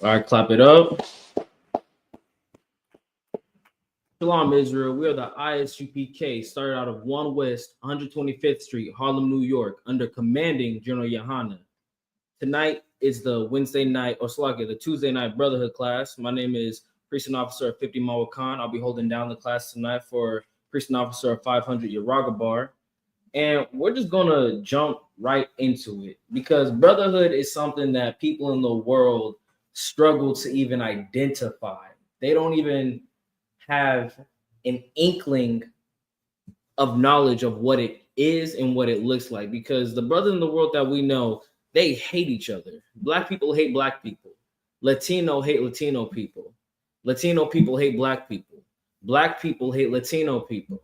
All right, clap it up. Shalom, Israel. We are the Isupk, started out of 1 West, 125th Street, Harlem, New York, under commanding General Yohana. Tonight is the Wednesday night, or Slakia, the Tuesday night Brotherhood class. My name is Priest and Officer of 50 Mawa Khan. I'll be holding down the class tonight for Priest and Officer of 500 Yaraga Bar. And we're just going to jump right into it because brotherhood is something that people in the world struggle to even identify. They don't even have an inkling of knowledge of what it is and what it looks like, because the brothers in the world that we know, they hate each other. Black people hate black people. Latino hate Latino people. Latino people hate black people. Black people hate Latino people.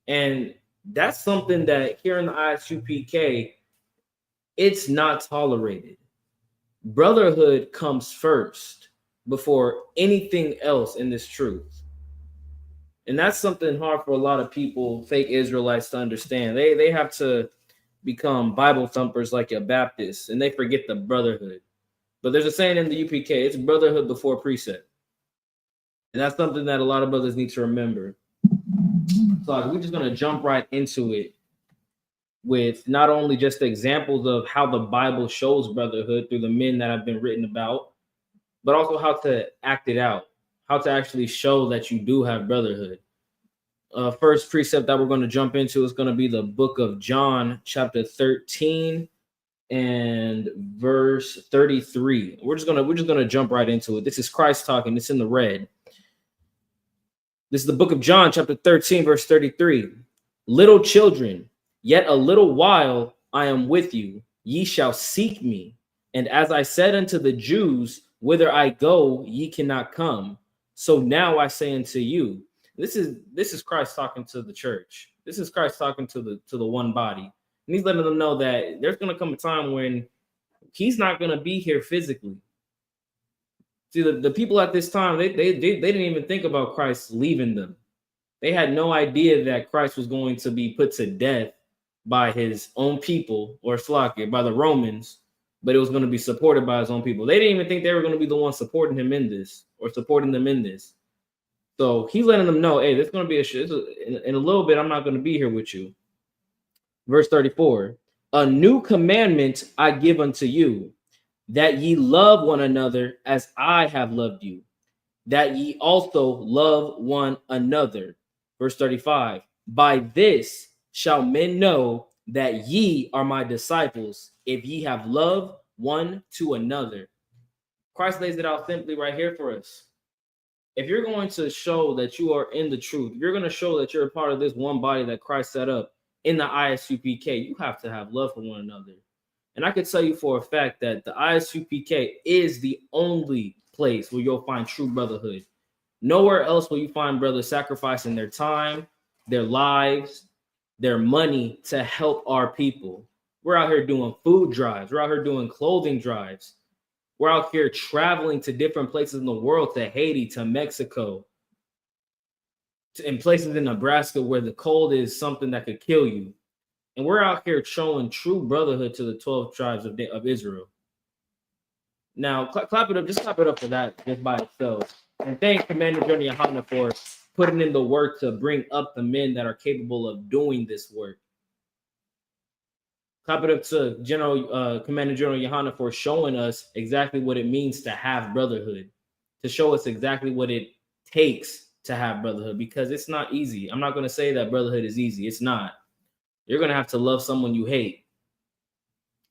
And that's something that here in the ISUPK, it's not tolerated. Brotherhood comes first before anything else in this truth. And that's something hard for a lot of people, fake Israelites, to understand. They have to become Bible thumpers like your Baptists, and they forget the brotherhood. But there's a saying in the UPK, it's brotherhood before precept. And that's something that a lot of brothers need to remember. So we're just going to jump right into it with not only just examples of how the Bible shows brotherhood through the men that have been written about, but also how to act it out, how to actually show that you do have brotherhood. First precept that we're going to jump into is going to be the book of John, chapter 13 and verse 33. We're just gonna jump right into it. This is Christ talking. It's in the red. This is the book of John, chapter 13, verse 33. Little children, yet a little while I am with you. Ye shall seek me. And as I said unto the Jews, whither I go, ye cannot come. So now I say unto you. This is Christ talking to the church. This is Christ talking to the one body. And he's letting them know that there's going to come a time when he's not going to be here physically. See, the people at this time, they didn't even think about Christ leaving them. They had no idea that Christ was going to be put to death by his own people, or Slakia, by the Romans, but it was going to be supported by his own people. They didn't even think they were going to be the ones supporting him in this, or supporting them in this. So he's letting them know, hey, there's going to be in a little bit, I'm not going to be here with you. Verse 34, a new commandment I give unto you, that ye love one another as I have loved you, that ye also love one another. Verse 35, by this shall men know that ye are my disciples, if ye have love one to another. Christ lays it out simply right here for us. If you're going to show that you are in the truth, you're going to show that you're a part of this one body that Christ set up in the ISUPK, you have to have love for one another. And I can tell you for a fact that the ISUPK is the only place where you'll find true brotherhood. Nowhere else will you find brothers sacrificing their time, their lives, their money to help our people. We're out here doing food drives. We're out here doing clothing drives. We're out here traveling to different places in the world, to Haiti, to Mexico, in places in Nebraska where the cold is something that could kill you. And we're out here showing true brotherhood to the 12 tribes of Israel. Now, clap it up. Just clap it up for that just by itself. And thank Commander General Yohana for putting in the work to bring up the men that are capable of doing this work. Clap it up to Commander General Yohana for showing us exactly what it means to have brotherhood, to show us exactly what it takes to have brotherhood, because it's not easy. I'm not going to say that brotherhood is easy. It's not. You're going to have to love someone you hate.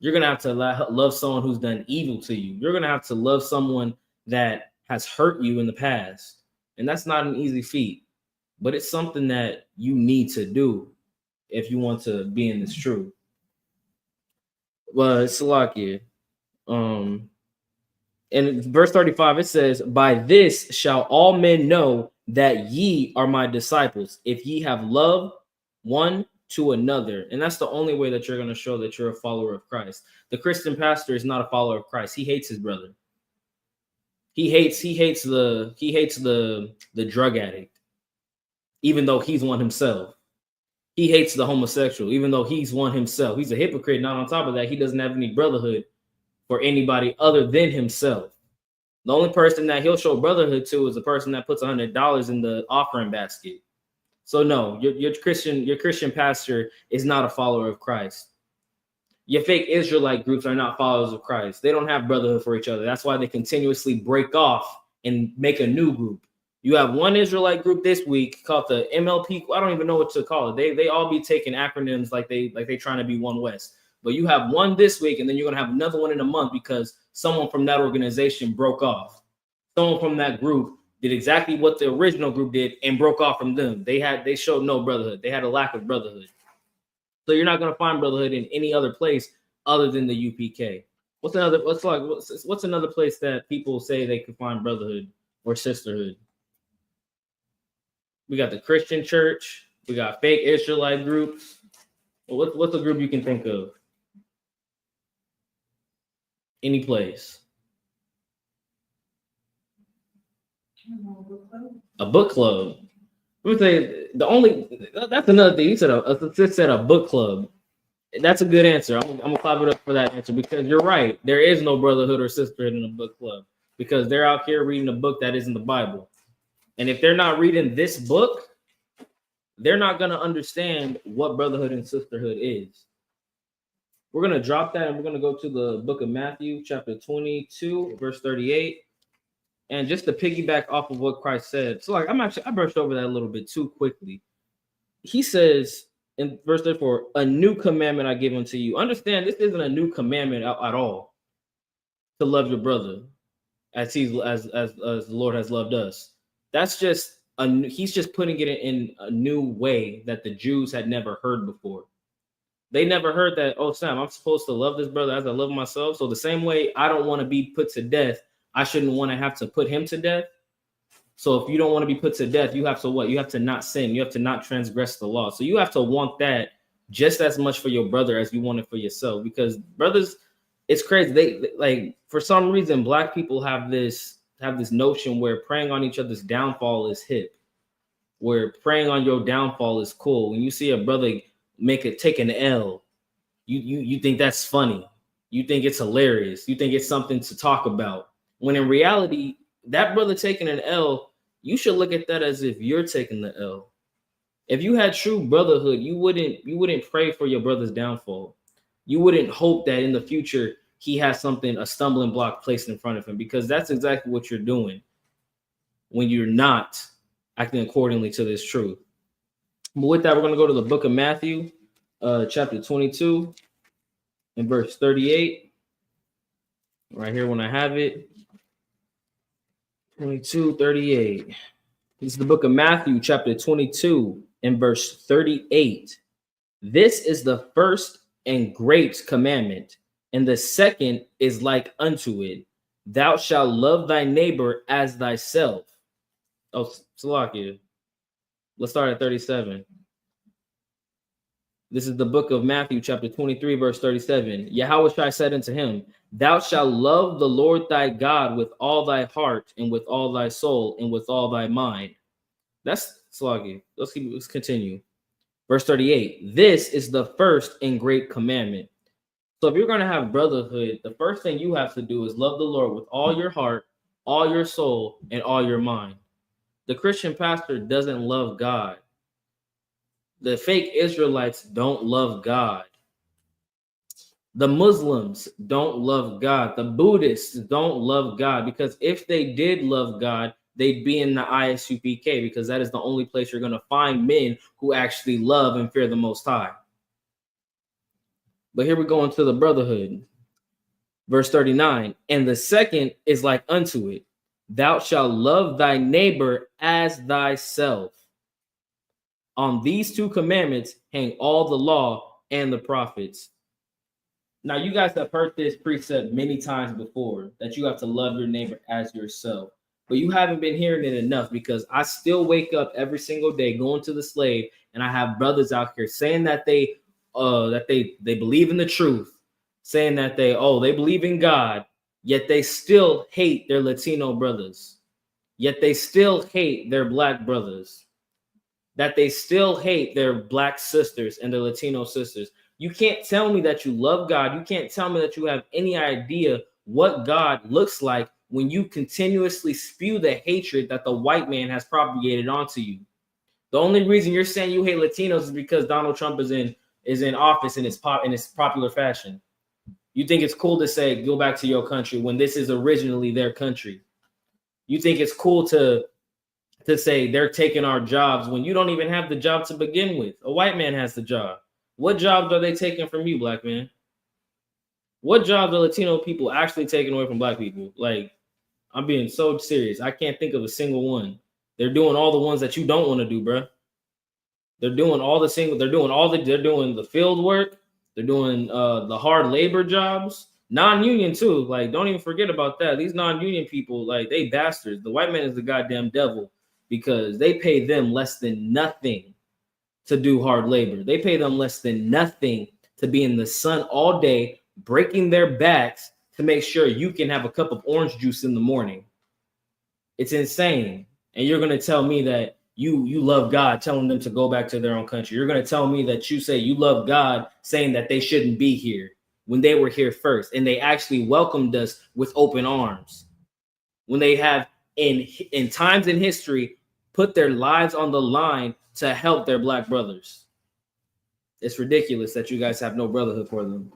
You're going to have to love someone who's done evil to you. You're going to have to love someone that has hurt you in the past. And that's not an easy feat, but it's something that you need to do if you want to be in this truth. Well, it's Salakia. In verse 35, it says, by this shall all men know that ye are my disciples, if ye have love one to another. And that's the only way that you're going to show that you're a follower of Christ. The Christian pastor is not a follower of Christ. He hates his brother. He hates the drug addict, even though he's one himself. He hates the homosexual, even though he's one himself. He's a hypocrite. Not on top of that, he doesn't have any brotherhood for anybody other than himself. The only person that he'll show brotherhood to is the person that puts $100 in the offering basket. So no, your Christian pastor is not a follower of Christ. Your fake Israelite groups are not followers of Christ. They don't have brotherhood for each other. That's why they continuously break off and make a new group. You have one Israelite group this week called the MLP. I don't even know what to call it. They all be taking acronyms like they trying to be One West. But you have one this week, and then you're gonna have another one in a month because someone from that organization broke off. Someone from that group did exactly what the original group did and broke off from them. They showed no brotherhood. They had a lack of brotherhood. So you're not gonna find brotherhood in any other place other than the UPK. What's another place that people say they could find brotherhood or sisterhood? We got the Christian church. We got fake Israelite groups. What's a group you can think of? Any place? A book club. Let me say that's another thing. You said a book club. That's a good answer. I'm gonna clap it up for that answer because you're right. There is no brotherhood or sisterhood in a book club because they're out here reading a book that isn't the Bible. And if they're not reading this book, they're not gonna understand what brotherhood and sisterhood is. We're gonna drop that and we're gonna go to the book of Matthew, chapter 22, verse 38. And just to piggyback off of what Christ said, so like I brushed over that a little bit too quickly. He says in verse 34, a new commandment I give unto you. Understand, this isn't a new commandment at all. To love your brother as the Lord has loved us. That's just he's just putting it in a new way that the Jews had never heard before. They never heard that, oh Sam, I'm supposed to love this brother as I love myself. So the same way I don't want to be put to death, I shouldn't want to have to put him to death. So if you don't want to be put to death, you have to what? You have to not sin. You have to not transgress the law. So you have to want that just as much for your brother as you want it for yourself. Because brothers, it's crazy. They like for some reason, black people have this notion where preying on each other's downfall is hip, where preying on your downfall is cool. When you see a brother take an L, you think that's funny. You think it's hilarious. You think it's something to talk about. When in reality, that brother taking an L, you should look at that as if you're taking the L. If you had true brotherhood, you wouldn't pray for your brother's downfall. You wouldn't hope that in the future he has a stumbling block placed in front of him, because that's exactly what you're doing when you're not acting accordingly to this truth. But with that, we're going to go to the book of Matthew, chapter 22 and verse 38. Right here when I have it. 22:38. This is the book of Matthew, chapter 22 and verse 38. This is the first and great commandment, and the second is like unto it. Thou shalt love thy neighbor as thyself. Oh, Salakia. Let's start at 37. This is the book of Matthew, chapter 23, verse 37. Yahweh said unto him, thou shalt love the Lord thy God with all thy heart and with all thy soul and with all thy mind. That's Sloggy. Let's continue. Verse 38. This is the first and great commandment. So if you're going to have brotherhood, the first thing you have to do is love the Lord with all your heart, all your soul, and all your mind. The Christian pastor doesn't love God. The fake Israelites don't love God. The Muslims don't love God. The Buddhists don't love God, because if they did love God, they'd be in the Isupk, because that is the only place you're going to find men who actually love and fear the Most High. But here we go into the brotherhood. Verse 39, and the second is like unto it. Thou shalt love thy neighbor as thyself. On these two commandments hang all the law and the prophets. Now, you guys have heard this precept many times before, that you have to love your neighbor as yourself. But you haven't been hearing it enough, because I still wake up every single day going to the slave, and I have brothers out here saying that they believe in the truth, saying that they believe in God, yet they still hate their Latino brothers, yet they still hate their black brothers, that they still hate their black sisters and their Latino sisters. You can't tell me that you love God. You can't tell me that you have any idea what God looks like when you continuously spew the hatred that the white man has propagated onto you. The only reason you're saying you hate Latinos is because Donald Trump is in office in its popular fashion. You think it's cool to say go back to your country when this is originally their country. You think it's cool to say they're taking our jobs when you don't even have the job to begin with. A white man has the job. What jobs are they taking from you, black man? What jobs are Latino people actually taking away from black people? Like, I'm being so serious. I can't think of a single one. They're doing all the ones that you don't want to do, bro. They're doing the field work. They're doing the hard labor jobs, non-union too. Like, don't even forget about that. These non-union people, like, they bastards. The white man is the goddamn devil because they pay them less than nothing to do hard labor. They pay them less than nothing to be in the sun all day, breaking their backs to make sure you can have a cup of orange juice in the morning. It's insane. And you're going to tell me that you love God, telling them to go back to their own country. You're going to tell me that you say you love God, saying that they shouldn't be here when they were here first. And they actually welcomed us with open arms. When they have in times in history put their lives on the line to help their black brothers. It's ridiculous that you guys have no brotherhood for them.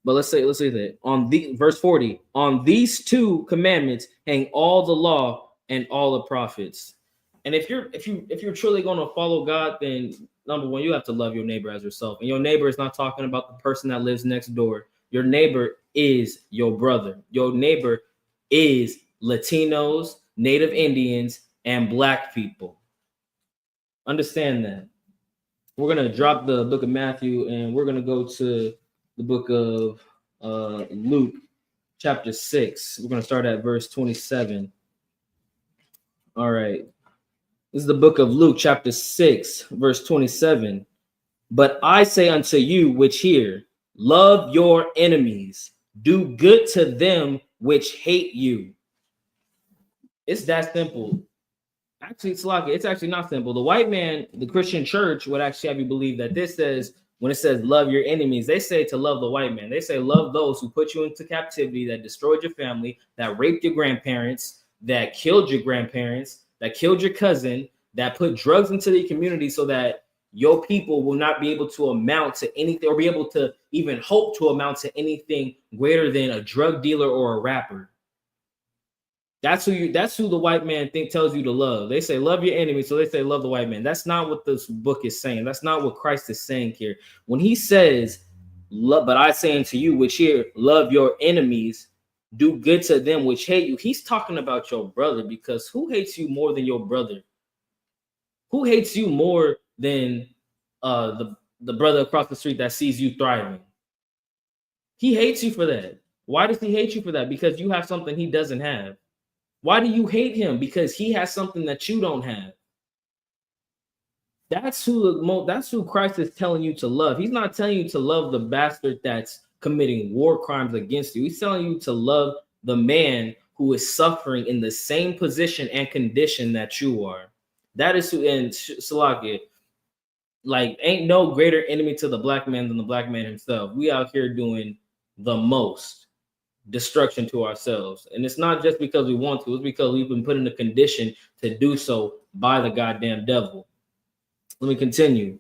But let's say that on the verse 40, on these two commandments hang all the law and all the prophets. And if you're truly going to follow God, then number one, you have to love your neighbor as yourself. And your neighbor is not talking about the person that lives next door. Your neighbor is your brother. Your neighbor is Latinos, Native Indians, and black people. Understand that. We're going to drop the book of Matthew and we're going to go to the book of Luke, chapter 6. We're going to start at verse 27. All right. This is the book of Luke, chapter 6, verse 27. But I say unto you which hear, love your enemies, do good to them which hate you. It's that simple. Actually, it's actually not simple. The white man, the Christian church would actually have you believe that this says, when it says love your enemies, they say to love the white man. They say love those who put you into captivity, that destroyed your family, that raped your grandparents, that killed your grandparents, that killed your cousin, that put drugs into the community so that your people will not be able to amount to anything or be able to even hope to amount to anything greater than a drug dealer or a rapper. That's who the white man tells you to love. They say love your enemy, so they say love the white man. That's not what this book is saying. That's not what Christ is saying here. When he says, love, but I say unto you which hear, love your enemies, do good to them which hate you. He's talking about your brother, because who hates you more than your brother? Who hates you more than the brother across the street that sees you thriving? He hates you for that. Why does he hate you for that? Because you have something he doesn't have. Why do you hate him? Because he has something that you don't have. That's who Christ is telling you to love. He's not telling you to love the bastard that's committing war crimes against you. He's telling you to love the man who is suffering in the same position and condition that you are. That is who, and Salakia, like, ain't no greater enemy to the black man than the black man himself. We out here doing the most destruction to ourselves, and it's not just because we want to. It's because we've been put in a condition to do so by the goddamn devil. Let me continue.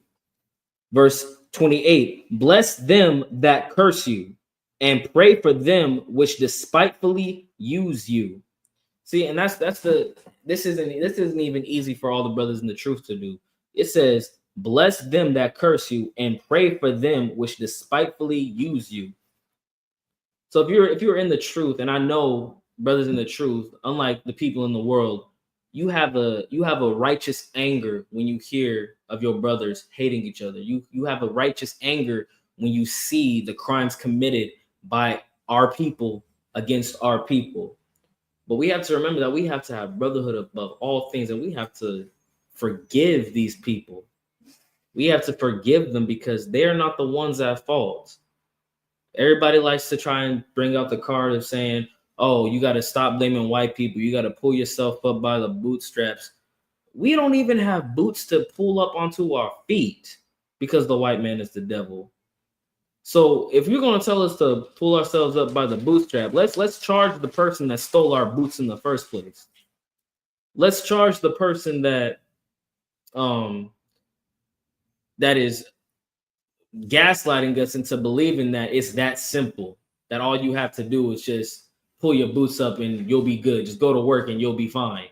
Verse 28. Bless them that curse you, and pray for them which despitefully use you. See, and this isn't even easy for all the brothers in the truth to do. It says, bless them that curse you, and pray for them which despitefully use you. So if you're in the truth, and I know brothers in the truth, unlike the people in the world, you have a righteous anger when you hear of your brothers hating each other. You have a righteous anger when you see the crimes committed by our people against our people. But we have to remember that we have to have brotherhood above all things, and we have to forgive these people. We have to forgive them because they're not the ones at fault. Everybody likes to try and bring out the card of saying, oh, you got to stop blaming white people. You got to pull yourself up by the bootstraps. We don't even have boots to pull up onto our feet because the white man is the devil. So if you're gonna tell us to pull ourselves up by the bootstrap, let's charge the person that stole our boots in the first place. Let's charge the person um that is gaslighting us into believing that it's that simple, that all you have to do is just pull your boots up and you'll be good. Just go to work and you'll be fine.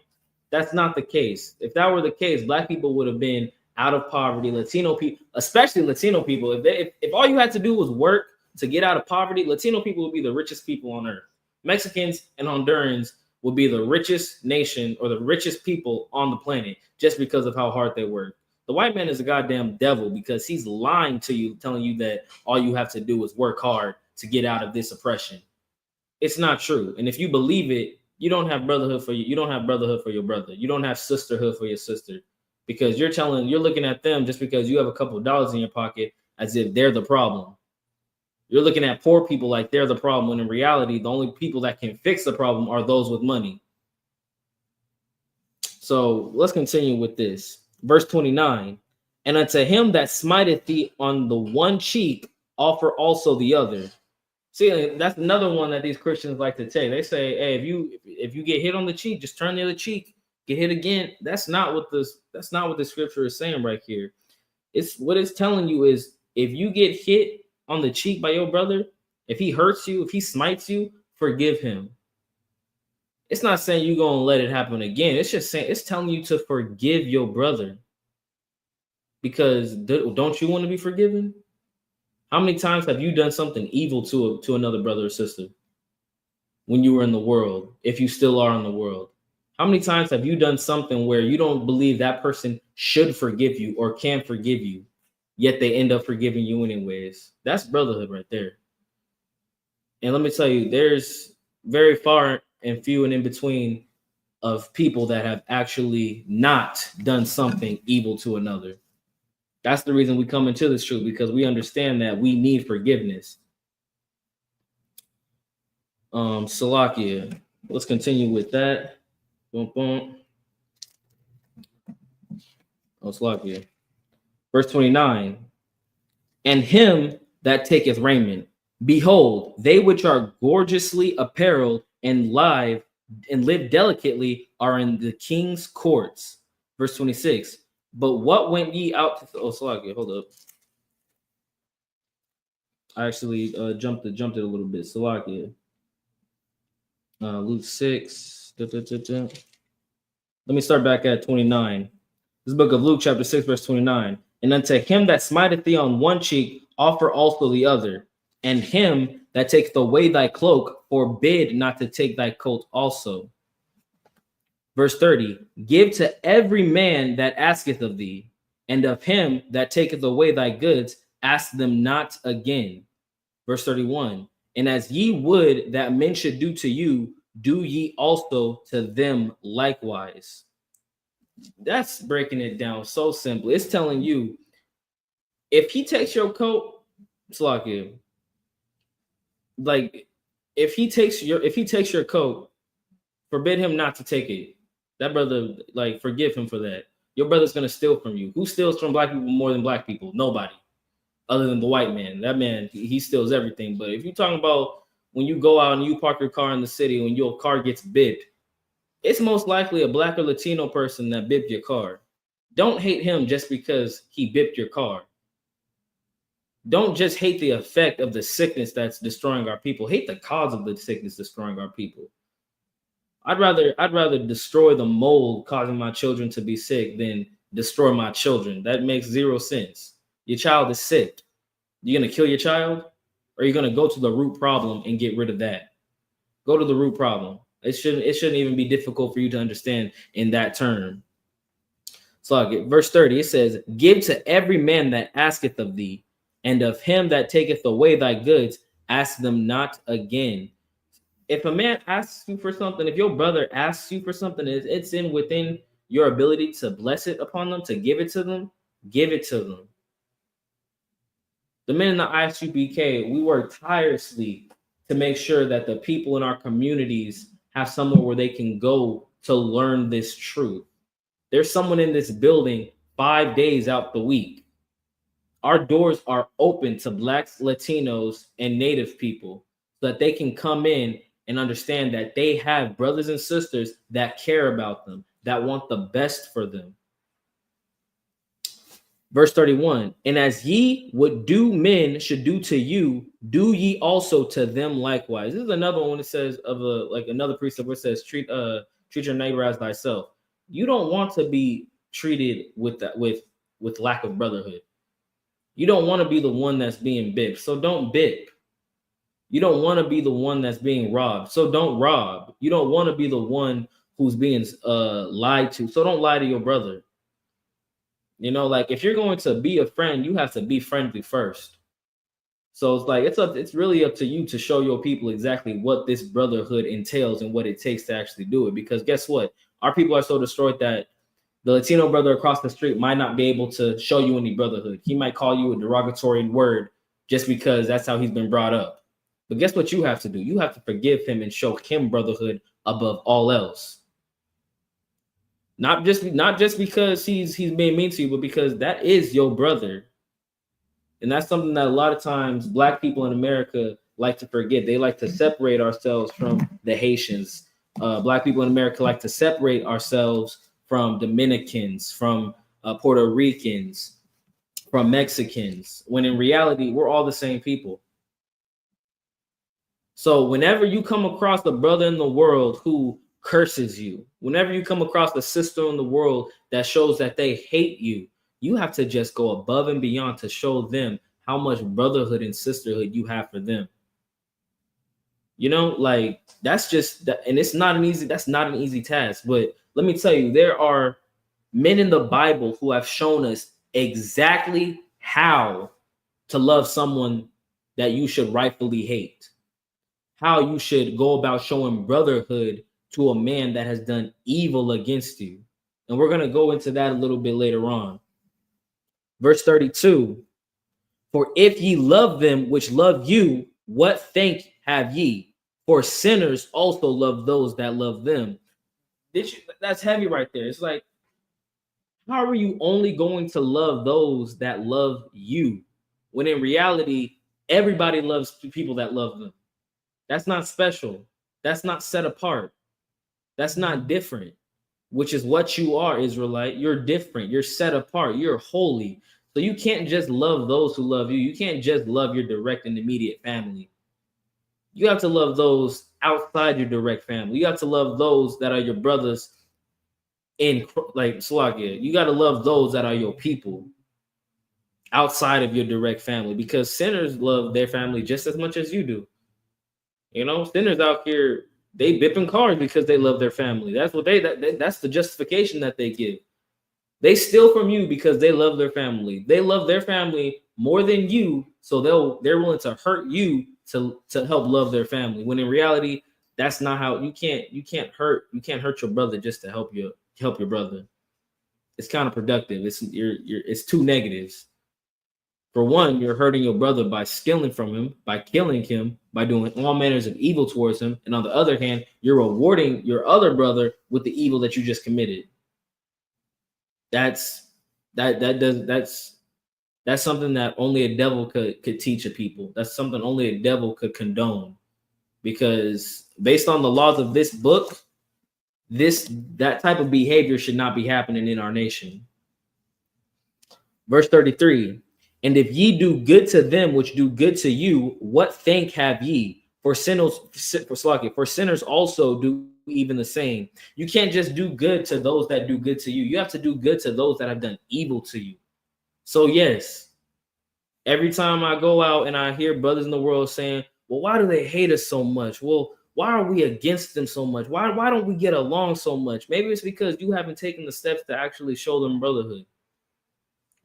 That's not the case. If that were the case, Black people would have been out of poverty. Latino people, especially Latino people, if all you had to do was work to get out of poverty, Latino people would be the richest people on earth. Mexicans and Hondurans would be the richest nation or the richest people on the planet just because of how hard they work. The white man is a goddamn devil because he's lying to you, telling you that all you have to do is work hard to get out of this oppression. It's not true. And if you believe it, you don't have brotherhood for you. You don't have brotherhood for your brother. You don't have sisterhood for your sister because you're looking at them just because you have a couple of dollars in your pocket as if they're the problem. You're looking at poor people like they're the problem when in reality, the only people that can fix the problem are those with money. So let's continue with this. Verse 29, and unto him that smiteth thee on the one cheek, offer also the other. See, that's another one that these Christians like to take. They say, hey, if you get hit on the cheek, just turn the other cheek, get hit again. That's not what the scripture is saying right here. It's what it's telling you is if you get hit on the cheek by your brother, if he hurts you, if he smites you, forgive him. It's not saying you're gonna let it happen again. It's just saying it's telling you to forgive your brother. Because don't you want to be forgiven? How many times have you done something evil to another brother or sister when you were in the world, if you still are in the world? How many times have you done something where you don't believe that person should forgive you or can forgive you, yet they end up forgiving you anyways? That's brotherhood right there. And let me tell you, there's very far and few and in between of people that have actually not done something evil to another. That's the reason we come into this truth, because we understand that we need forgiveness. Salakia. Let's continue with that. Boom, boom. Salakia. Verse 29. And him that taketh raiment, behold, they which are gorgeously apparelled and live and live delicately are in the king's courts. Verse 26. But what went ye out to? Salakia, hold up. I actually jumped it a little bit. Salakia. Luke 6. Let me start back at 29. This book of Luke, chapter 6, verse 29. And unto him that smiteth thee on one cheek, offer also the other. And him that taketh away thy cloak, forbid not to take thy coat also. Verse 30. Give to every man that asketh of thee, and of him that taketh away thy goods, ask them not again. Verse 31. And as ye would that men should do to you, do ye also to them likewise. That's breaking it down so simply. It's telling you, if he takes your coat, it's like him. Like if he takes your coat, forbid him not to take it. That brother, like, forgive him for that. Your brother's gonna steal from you. Who steals from black people more than black people? Nobody, other than the white man. That man, he steals everything. But if you're talking about when you go out and you park your car in the city, when your car gets bipped, it's most likely a black or Latino person that bipped your car. Don't hate him just because he bipped your car. Don't just hate the effect of the sickness that's destroying our people. Hate the cause of the sickness destroying our people. I'd rather destroy the mold causing my children to be sick than destroy my children. That makes zero sense. Your child is sick. You're gonna kill your child, or you're gonna go to the root problem and get rid of that. Go to the root problem. It shouldn't even be difficult for you to understand in that term. So verse 30, it says, give to every man that asketh of thee, and of him that taketh away thy goods, ask them not again. If a man asks you for something, if your brother asks you for something, it's within your ability to bless it upon them, to give it to them, give it to them. The men in the Isupk, we work tirelessly to make sure that the people in our communities have somewhere where they can go to learn this truth. There's someone in this building 5 days out the week. Our doors are open to Blacks, Latinos, and Native people so that they can come in and understand that they have brothers and sisters that care about them, that want the best for them. Verse 31, and as ye would do men should do to you, do ye also to them likewise. This is another one that says of a like another precept where it says treat your neighbor as thyself. You don't want to be treated with that with lack of brotherhood. You don't want to be the one that's being bipped, so don't bip. You don't want to be the one that's being robbed, so don't rob. You don't want to be the one who's being lied to, so don't lie to your brother. You know, like if you're going to be a friend, you have to be friendly first. So it's like it's really up to you to show your people exactly what this brotherhood entails and what it takes to actually do it. Because guess what? Our people are so destroyed that the Latino brother across the street might not be able to show you any brotherhood. He might call you a derogatory word just because that's how he's been brought up. But guess what you have to do? You have to forgive him and show him brotherhood above all else. Not just because he's being mean to you, but because that is your brother. And that's something that a lot of times Black people in America like to forget. They like to separate ourselves from the Haitians. Black people in America like to separate ourselves from Dominicans, from Puerto Ricans, from Mexicans, when in reality, we're all the same people. So whenever you come across a brother in the world who curses you, whenever you come across a sister in the world that shows that they hate you, you have to just go above and beyond to show them how much brotherhood and sisterhood you have for them. You know, like that's just that, and that's not an easy task. But let me tell you, there are men in the Bible who have shown us exactly how to love someone that you should rightfully hate, how you should go about showing brotherhood to a man that has done evil against you. And we're going to go into that a little bit later on. Verse 32, for if ye love them which love you, what thank have ye? For sinners also love those that love them. That's heavy right there. It's like, how are you only going to love those that love you? When in reality, everybody loves people that love them. That's not special. That's not set apart. That's not different, which is what you are, Israelite. You're different. You're set apart. You're holy. So you can't just love those who love you. You can't just love your direct and immediate family. You have to love those outside your direct family. You have to love those that are your brothers in like Slovakia. You got to love those that are your people outside of your direct family, because sinners love their family just as much as you do. You know, sinners out here, they bipping cars because they love their family. That's what that's the justification that they give. They steal from you because they love their family. They love their family more than you, so they're willing to hurt you to help love their family. When in reality, that's not how you can't hurt your brother just to help your brother. It's counterproductive. It's two negatives. For one, you're hurting your brother by stealing from him, by killing him, by doing all manners of evil towards him. And on the other hand, you're rewarding your other brother with the evil that you just committed. That's something that only a devil could teach a people. That's something only a devil could condone. Because based on the laws of this book, that type of behavior should not be happening in our nation. Verse 33. And if ye do good to them which do good to you, what thank have ye? For sinners also do even the same. You can't just do good to those that do good to you. You have to do good to those that have done evil to you. So yes, every time I go out and I hear brothers in the world saying, well, why do they hate us so much? Well, why are we against them so much? Why don't we get along so much? Maybe it's because you haven't taken the steps to actually show them brotherhood.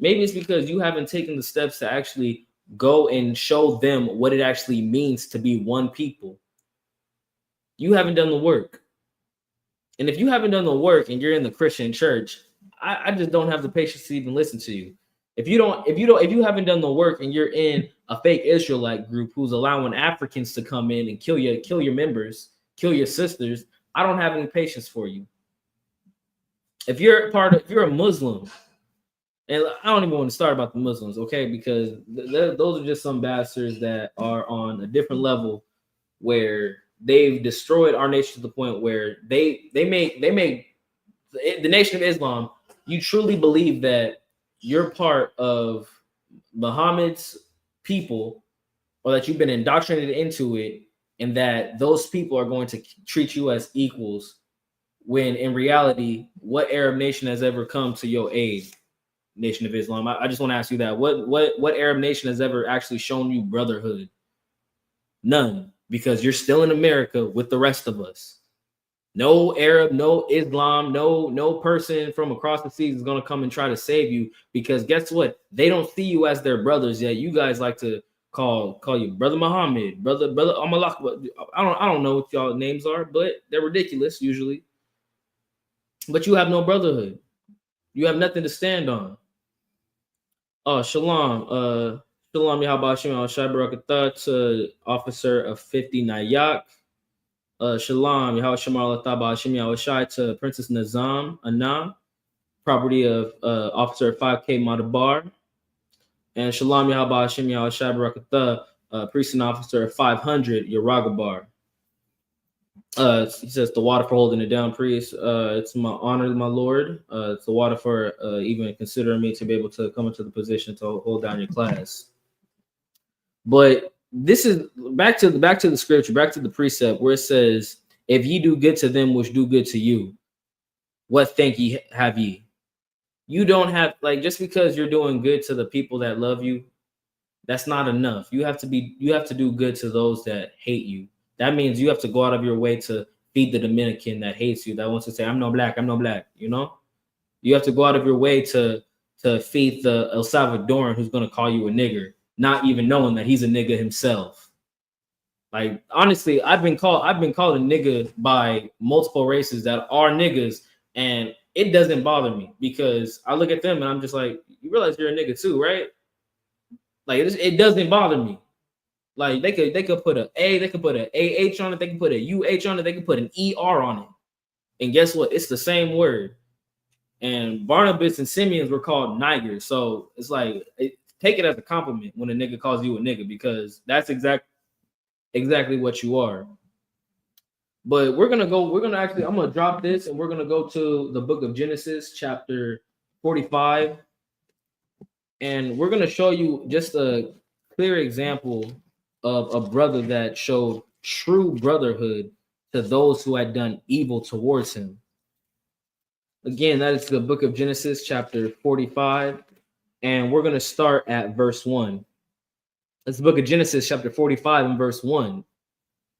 Maybe it's because you haven't taken the steps to actually go and show them what it actually means to be one people. You haven't done the work. And if you haven't done the work and you're in the Christian church, I just don't have the patience to even listen to you. If you haven't done the work and you're in a fake Israelite group who's allowing Africans to come in and kill your members, kill your sisters, I don't have any patience for you. If you're a Muslim And I don't even want to start about the Muslims, okay? Because those are just some bastards that are on a different level where they've destroyed our nation to the point where they make the Nation of Islam. You truly believe that you're part of Muhammad's people, or that you've been indoctrinated into it, and that those people are going to treat you as equals, when in reality, what Arab nation has ever come to your aid? Nation of Islam. I just want to ask you that. What Arab nation has ever actually shown you brotherhood? None, because you're still in America with the rest of us. No Arab, no Islam, no person from across the seas is gonna come and try to save you, because guess what? They don't see you as their brothers yet. You guys like to call you brother Muhammad, brother Amalak. I don't know what y'all names are, but they're ridiculous usually. But you have no brotherhood. You have nothing to stand on. Oh, shalom. Shalom Yahabashim al-Shabarakatah to Officer of 50 Nayak. Shalom Yahawashimar al-Tabashim Yahawashai to Princess Nazam Anna, property of Officer 5K Madabar. And Shalom Yahabashim Yahawashabarakatah, Priest and Officer 500 Yaragabar. He says the water for holding it down, priest. It's my honor, my lord. It's the water for even considering me to be able to come into the position to hold down your class. But this is back to the scripture, back to the precept where it says, "If ye do good to them which do good to you, what thank ye have ye?" You don't have, like, just because you're doing good to the people that love you, that's not enough. You have to do good to those that hate you. That means you have to go out of your way to feed the Dominican that hates you, that wants to say, I'm no black, you know? You have to go out of your way to feed the El Salvadoran who's going to call you a nigger, not even knowing that he's a nigga himself. Like, honestly, I've been called a nigga by multiple races that are niggas, and it doesn't bother me, because I look at them and I'm just like, you realize you're a nigga too, right? Like, it doesn't bother me. Like, they could put a A, they could put an AH on it, they can put a UH on it, they can put an ER on it. And guess what? It's the same word. And Barnabas and Simeons were called Nigers. So it's like, take it as a compliment when a nigga calls you a nigga, because that's exactly what you are. But I'm gonna drop this and we're gonna go to the book of Genesis, chapter 45. And we're gonna show you just a clear example of a brother that showed true brotherhood to those who had done evil towards him. Again, that is the book of Genesis, chapter 45, and we're going to start at verse 1. That's the book of Genesis, chapter 45, and verse 1.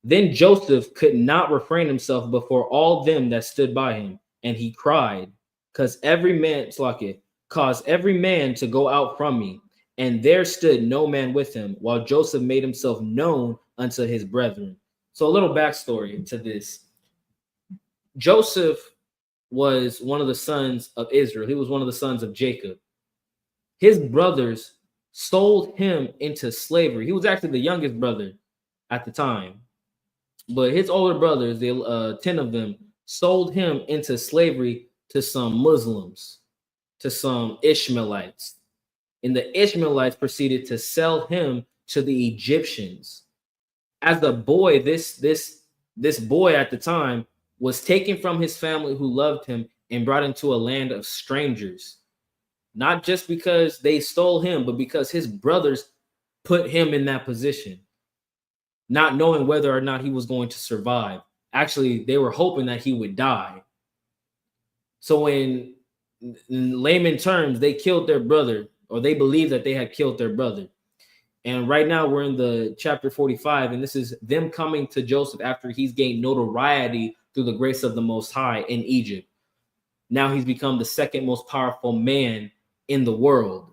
Then Joseph could not refrain himself before all them that stood by him, and he cried, caused every man to go out from me. And there stood no man with him, while Joseph made himself known unto his brethren. So a little backstory to this. Joseph was one of the sons of Israel. He was one of the sons of Jacob. His brothers sold him into slavery. He was actually the youngest brother at the time. But his older brothers, 10 of them, sold him into slavery to some Muslims, to some Ishmaelites. And the Ishmaelites proceeded to sell him to the Egyptians. As a boy, this boy at the time was taken from his family who loved him and brought into a land of strangers. Not just because they stole him, but because his brothers put him in that position, not knowing whether or not he was going to survive. Actually, they were hoping that he would die. So in layman terms, they killed their brother, or they believed that they had killed their brother. And right now we're in the chapter 45, and this is them coming to Joseph after he's gained notoriety through the grace of the Most High in Egypt. Now he's become the second most powerful man in the world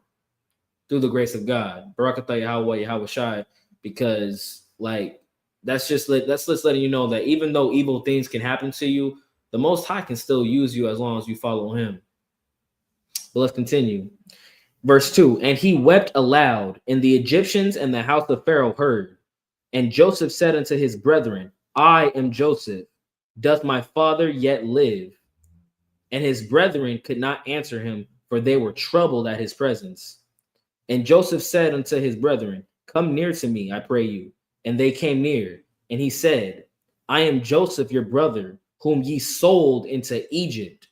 through the grace of God. Barakatah Yahweh Yahweh Shai, because like that's just letting you know that even though evil things can happen to you, the Most High can still use you as long as you follow him. But let's continue. Verse 2, and he wept aloud, and the Egyptians and the house of Pharaoh heard. And Joseph said unto his brethren, I am Joseph. Doth my father yet live? And his brethren could not answer him, for they were troubled at his presence. And Joseph said unto his brethren, Come near to me, I pray you. And they came near. And he said, I am Joseph, your brother, whom ye sold into Egypt.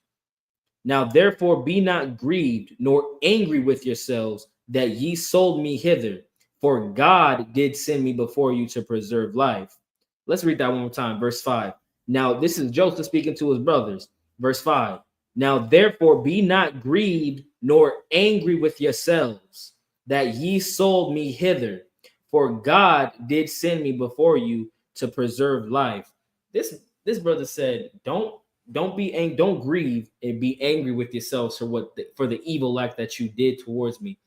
Now therefore be not grieved, nor angry with yourselves, that ye sold me hither. For God did send me before you to preserve life. Let's read that one more time. Verse 5. Now this is Joseph speaking to his brothers. Verse 5. Now therefore be not grieved, nor angry with yourselves, that ye sold me hither. For God did send me before you to preserve life. This brother said, don't grieve and be angry with yourselves for the evil act that you did towards me.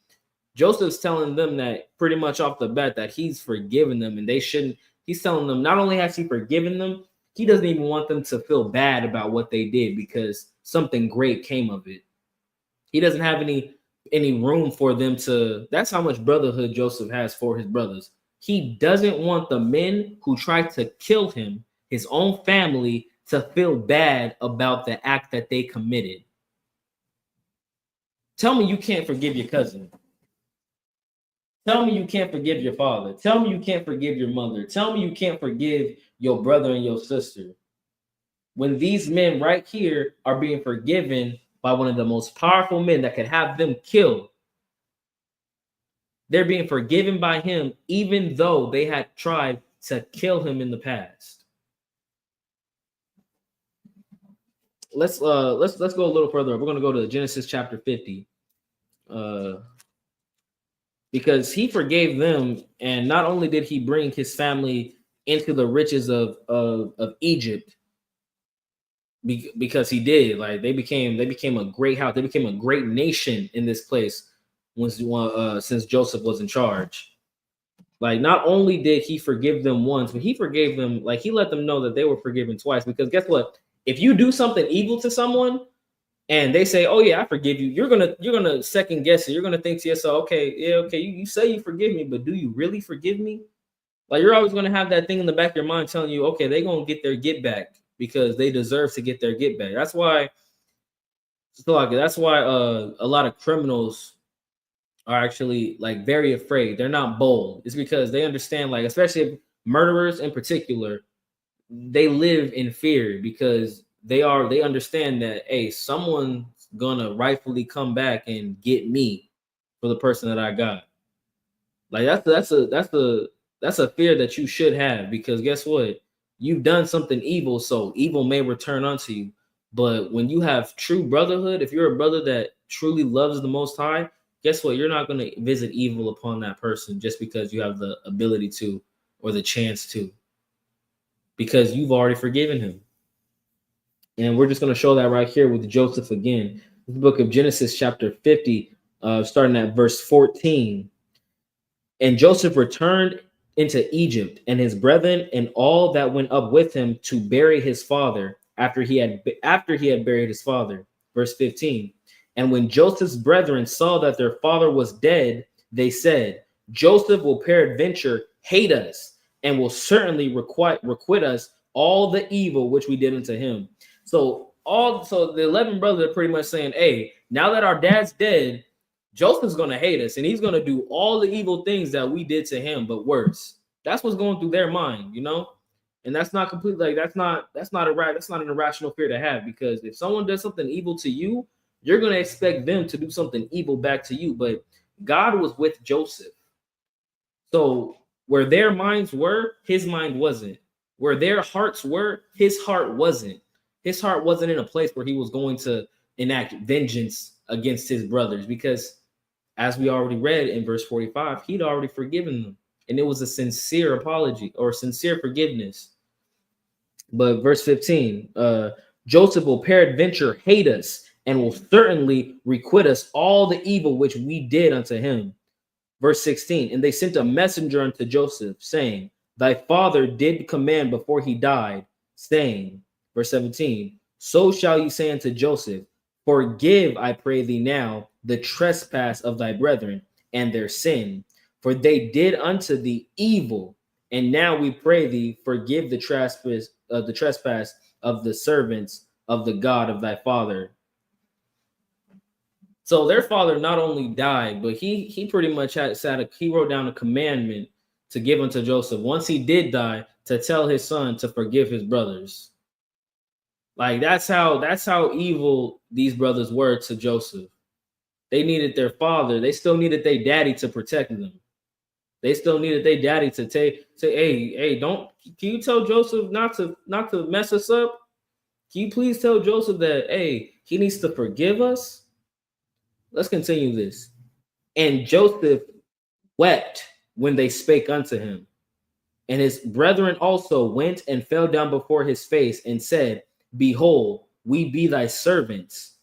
Joseph's telling them that pretty much off the bat that he's forgiven them and they shouldn't. He's telling them not only has he forgiven them, he doesn't even want them to feel bad about what they did because something great came of it. He doesn't have any room for them to. That's how much brotherhood Joseph has for his brothers. He doesn't want the men who tried to kill him, his own family, to feel bad about the act that they committed. Tell me you can't forgive your cousin. Tell me you can't forgive your father. Tell me you can't forgive your mother. Tell me you can't forgive your brother and your sister. When these men right here are being forgiven by one of the most powerful men that could have them killed, they're being forgiven by him, even though they had tried to kill him in the past. Let's go a little further. We're going to go to Genesis chapter 50. Because he forgave them, and not only did he bring his family into the riches of Egypt, because he did, like they became a great house, they became a great nation in this place since Joseph was in charge. Like not only did he forgive them once, but he forgave them, like he let them know that they were forgiven twice. Because guess what? If you do something evil to someone, and they say, "Oh yeah, I forgive you," you're gonna second guess it. You're gonna think to yourself, "Okay, yeah, okay, you say you forgive me, but do you really forgive me?" Like you're always gonna have that thing in the back of your mind telling you, "Okay, they're gonna get their get back because they deserve to get their get back." That's why, a lot of criminals are actually like very afraid. They're not bold. It's because they understand, like especially murderers in particular, they live in fear because they understand that, hey, someone's gonna rightfully come back and get me for the person that I got. Like that's a fear that you should have, because guess what? You've done something evil, so evil may return unto you. But when you have true brotherhood, if you're a brother that truly loves the Most High, guess what? You're not going to visit evil upon that person just because you have the ability to or the chance to, because you've already forgiven him. And we're just going to show that right here with Joseph again. The book of Genesis chapter 50, starting at verse 14. And Joseph returned into Egypt, and his brethren and all that went up with him to bury his father after he had buried his father. Verse 15. And when Joseph's brethren saw that their father was dead, they said, Joseph will peradventure hate us and will certainly requite us all the evil which we did unto him. So the 11 brothers are pretty much saying, hey, now that our dad's dead, Joseph's going to hate us and he's going to do all the evil things that we did to him, but worse. That's what's going through their mind, you know? And that's not completely, like, that's not an irrational fear to have, because if someone does something evil to you, you're going to expect them to do something evil back to you. But God was with Joseph. So where their minds were, his mind wasn't. Where their hearts were, his heart wasn't. His heart wasn't in a place where he was going to enact vengeance against his brothers, because as we already read in verse 45, he'd already forgiven them. And it was a sincere apology or sincere forgiveness. But verse 15, Joseph will peradventure hate us and will certainly requite us all the evil which we did unto him. Verse 16, and they sent a messenger unto Joseph, saying, thy father did command before he died, saying, verse 17, so shall you say unto Joseph, forgive, I pray thee now, the trespass of thy brethren and their sin, for they did unto thee evil. And now we pray thee, forgive the trespass of the servants of the God of thy father. So their father not only died, but he pretty much he wrote down a commandment to give unto Joseph once he did die to tell his son to forgive his brothers. Like that's how evil these brothers were to Joseph. They needed their father. They still needed their daddy to protect them. They still needed their daddy to say, hey, don't. Can you tell Joseph not to mess us up? Can you please tell Joseph that hey, he needs to forgive us? Let's continue this. And Joseph wept when they spake unto him. And his brethren also went and fell down before his face and said, Behold, we be thy servants.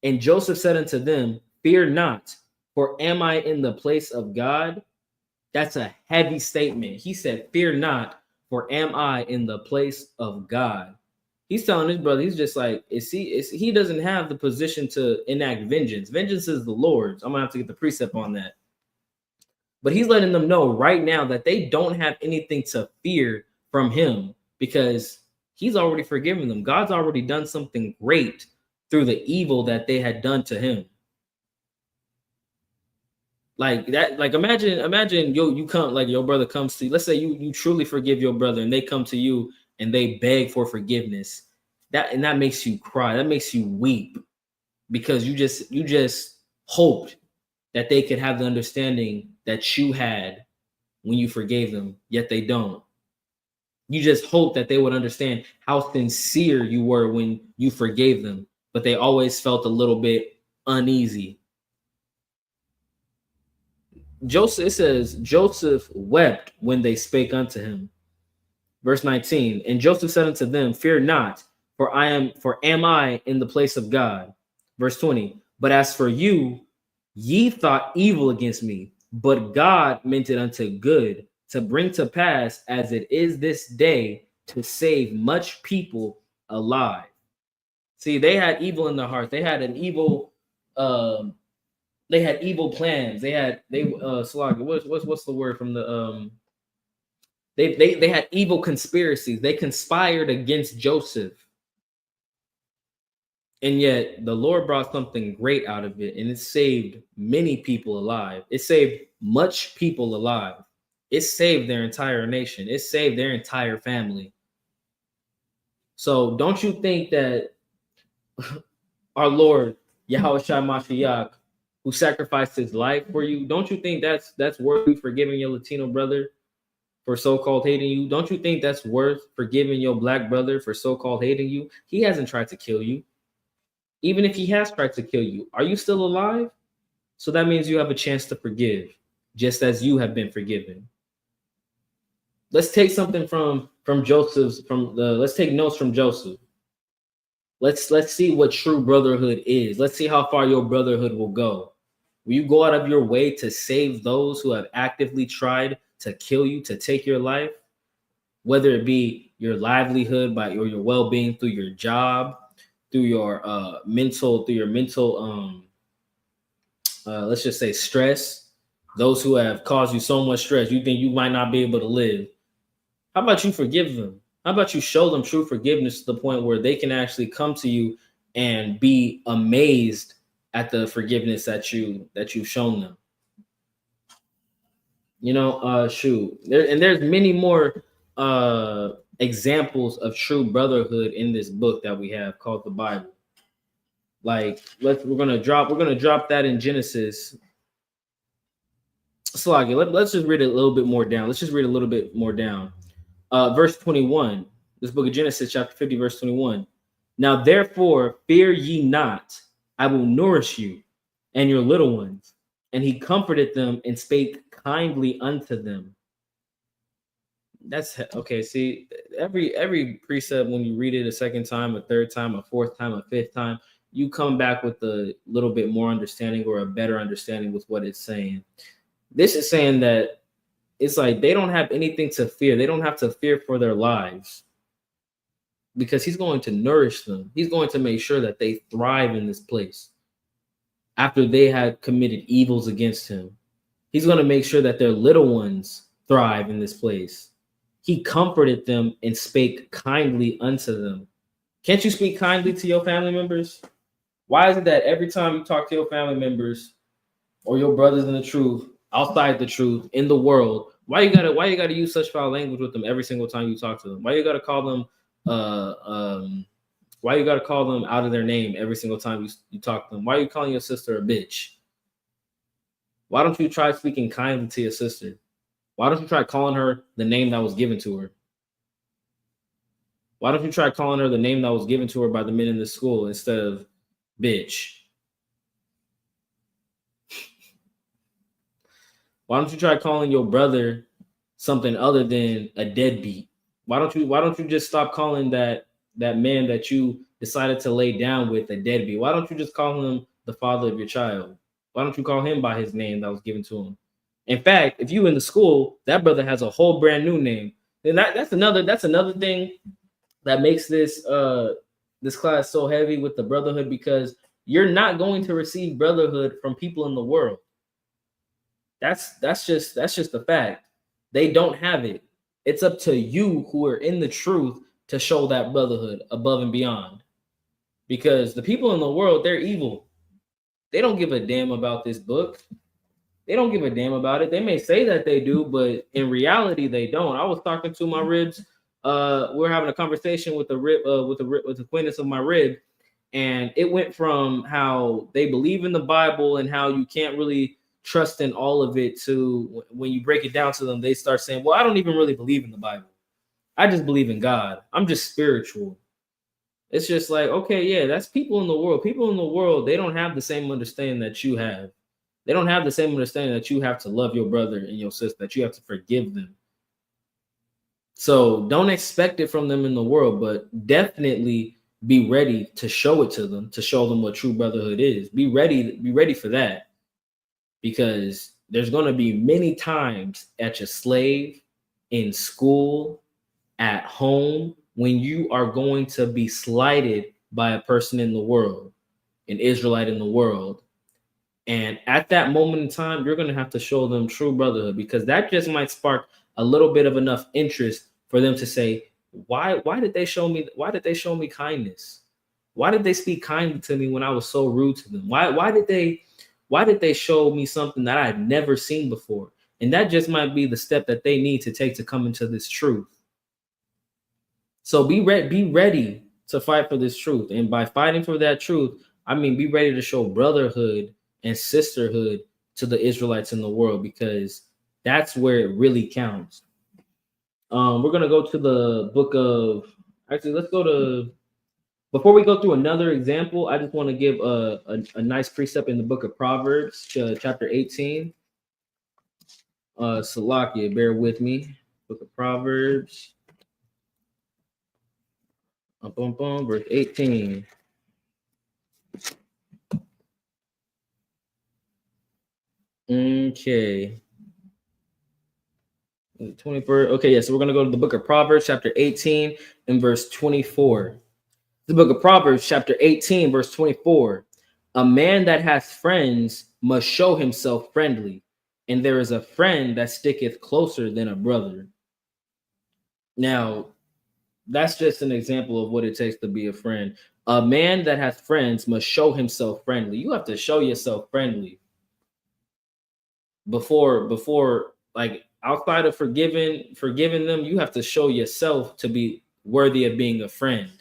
And Joseph said unto them, Fear not, for am I in the place of God? That's a heavy statement. He said, Fear not, for am I in the place of God? He's telling his brother, he's just like, he doesn't have the position to enact vengeance. Vengeance is the Lord's. I'm gonna have to get the precept on that. But he's letting them know right now that they don't have anything to fear from him because he's already forgiven them. God's already done something great through the evil that they had done to him. Like that, like imagine you come, like your brother comes to you. Let's say you truly forgive your brother and they come to you and they beg for forgiveness. That makes you cry. That makes you weep because you just hoped that they could have the understanding that you had when you forgave them, yet they don't. You just hope that they would understand how sincere you were when you forgave them, but they always felt a little bit uneasy. Joseph, it says, Joseph wept when they spake unto him. Verse 19, and Joseph said unto them, Fear not, for am I in the place of God? Verse 20, but as for you, ye thought evil against me, but God meant it unto good, to bring to pass as it is this day, to save much people alive. See, they had evil in their heart. They had an evil they had evil plans. They Slaga, what's the word from the they had evil conspiracies. They conspired against Joseph. And yet the Lord brought something great out of it, and it saved many people alive. It saved much people alive. It saved their entire nation. It saved their entire family. So don't you think that our Lord, Yahweh Shai Mashiach, who sacrificed his life for you, don't you think that's worthy forgiving your Latino brother for so-called hating you? Don't you think that's worth forgiving your black brother for so-called hating you? He hasn't tried to kill you. Even if he has tried to kill you, are you still alive? So that means you have a chance to forgive, just as you have been forgiven. Let's take something from Joseph's, let's take notes from Joseph. Let's see what true brotherhood is. Let's see how far your brotherhood will go. Will you go out of your way to save those who have actively tried to kill you, to take your life? Whether it be your livelihood or your well-being through your job, through your mental, let's just say stress, those who have caused you so much stress, you think you might not be able to live. How about you forgive them? How about you show them true forgiveness to the point where they can actually come to you and be amazed at the forgiveness that you've shown them? You know, there's many more examples of true brotherhood in this book that we have called the Bible. Like we're gonna drop that in Genesis. Sloggy, let's just read it a little bit more down. Let's just read a little bit more down. Verse 21. This book of Genesis, chapter 50, verse 21. Now therefore fear ye not, I will nourish you and your little ones. And he comforted them and spake kindly unto them. That's okay. See, every precept, when you read it a second time, a third time, a fourth time, a fifth time, you come back with a little bit more understanding or a better understanding with what it's saying. This is saying that it's like they don't have anything to fear. They don't have to fear for their lives because he's going to nourish them. He's going to make sure that they thrive in this place after they had committed evils against him. He's going to make sure that their little ones thrive in this place. He comforted them and spake kindly unto them. Can't you speak kindly to your family members? Why is it that every time you talk to your family members or your brothers in the truth, outside the truth, in the world, why you gotta use such foul language with them every single time you talk to them? Why you gotta call them uh um why you gotta call them out of their name every single time you talk to them? Why are you calling your sister a bitch? Why don't you try speaking kindly to your sister? Why don't you try calling her the name that was given to her? Why don't you try calling her the name that was given to her by the men in the school instead of bitch? Why don't you try calling your brother something other than a deadbeat? Why don't you just stop calling that man that you decided to lay down with a deadbeat? Why don't you just call him the father of your child? Why don't you call him by his name that was given to him? In fact, if you in the school, that brother has a whole brand new name. Then that's another thing that makes this class so heavy with the brotherhood, because you're not going to receive brotherhood from people in the world. That's just a fact. They don't have it. It's up to you who are in the truth to show that brotherhood above and beyond. Because the people in the world, they're evil. They don't give a damn about this book. They don't give a damn about it. They may say that they do, but in reality, they don't. I was talking to my ribs. We're having a conversation with the with the acquaintance of my rib, and it went from how they believe in the Bible and how you can't really trust in all of it to when you break it down to them, they start saying, "Well, I don't even really believe in the Bible. I just believe in God. I'm just spiritual." It's just like, okay, yeah, that's people in the world. People in the world, they don't have the same understanding that you have. They don't have the same understanding that you have to love your brother and your sister, that you have to forgive them. So don't expect it from them in the world, but definitely be ready to show it to them, to show them what true brotherhood is. Be ready for that, because there's going to be many times at your slave, in school, at home, when you are going to be slighted by a person in the world, an Israelite in the world. And at that moment in time, you're going to have to show them true brotherhood, because that just might spark a little bit of enough interest for them to say, why did they show me kindness? Why did they speak kindly to me when I was so rude to them? Why did they show me something that I had never seen before? And that just might be the step that they need to take to come into this truth. So be ready to fight for this truth. And by fighting for that truth, I mean be ready to show brotherhood and sisterhood to the Israelites in the world, because that's where it really counts. We're gonna go to the book of actually let's go to before we go through another example, I just want to give a nice precept in the book of Proverbs, chapter 18. Salakia, bear with me. Book of Proverbs, verse 18. Okay. 24. Okay, yeah. So we're gonna go to the book of Proverbs, chapter 18, and verse 24. The book of Proverbs, chapter 18, verse 24. A man that hath friends must show himself friendly, and there is a friend that sticketh closer than a brother. Now, that's just an example of what it takes to be a friend. A man that hath friends must show himself friendly. You have to show yourself friendly before like outside of forgiving them. You have to show yourself to be worthy of being a friend.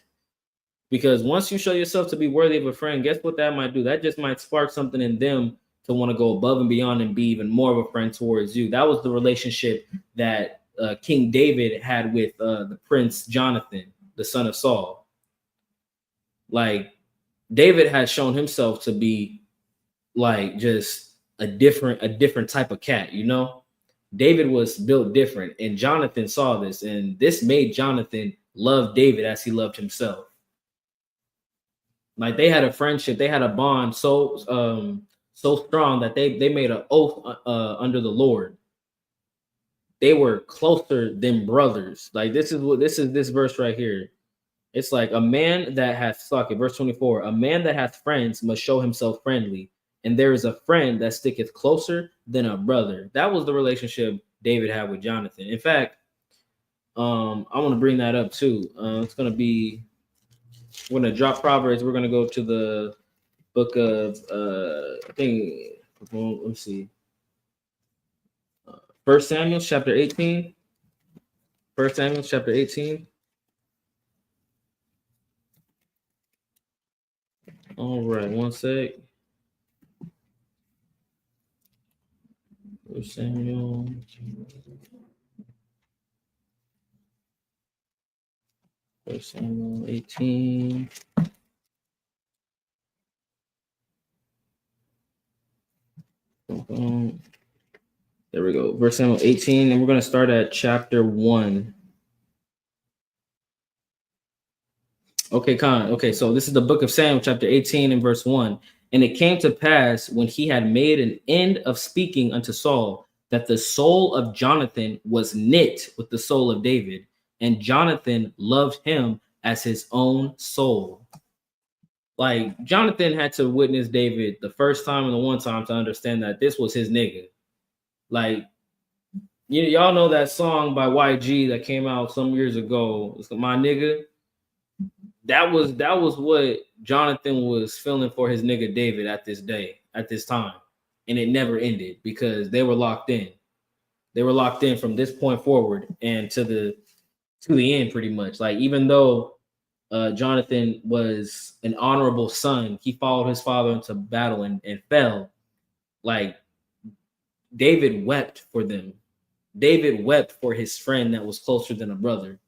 Because once you show yourself to be worthy of a friend, guess what that might do? That just might spark something in them to want to go above and beyond and be even more of a friend towards you. That was the relationship that King David had with the prince Jonathan, the son of Saul. Like, David had shown himself to be like just a different type of cat, you know? David was built different, and Jonathan saw this, and this made Jonathan love David as he loved himself. Like, they had a friendship, they had a bond so strong that they made an oath under the Lord. They were closer than brothers. Like, this verse right here. It's like, a man that hath socket, verse 24, a man that hath friends must show himself friendly, and there is a friend that sticketh closer than a brother. That was the relationship David had with Jonathan. In fact, I want to bring that up too. It's gonna be, we're gonna drop Proverbs. We're gonna go to book of I think let me see. First Samuel chapter 18. First Samuel chapter 18. All right, one sec. First Samuel. First Samuel 18. There we go. Verse Samuel 18, and we're going to start at chapter 1. Okay, Khan. Okay, so this is the book of Samuel, chapter 18 and verse 1. And it came to pass when he had made an end of speaking unto Saul that the soul of Jonathan was knit with the soul of David, and Jonathan loved him as his own soul. Like, Jonathan had to witness David the first time and the one time to understand that this was his nigga. Like, y'all know that song by YG that came out some years ago. It's My Nigga. That was what Jonathan was feeling for his nigga David at this time. And it never ended because they were locked in. They were locked in from this point forward and to the end, pretty much. Like, even though Jonathan was an honorable son, he followed his father into battle and fell. Like, David wept for them. David wept for his friend that was closer than a brother.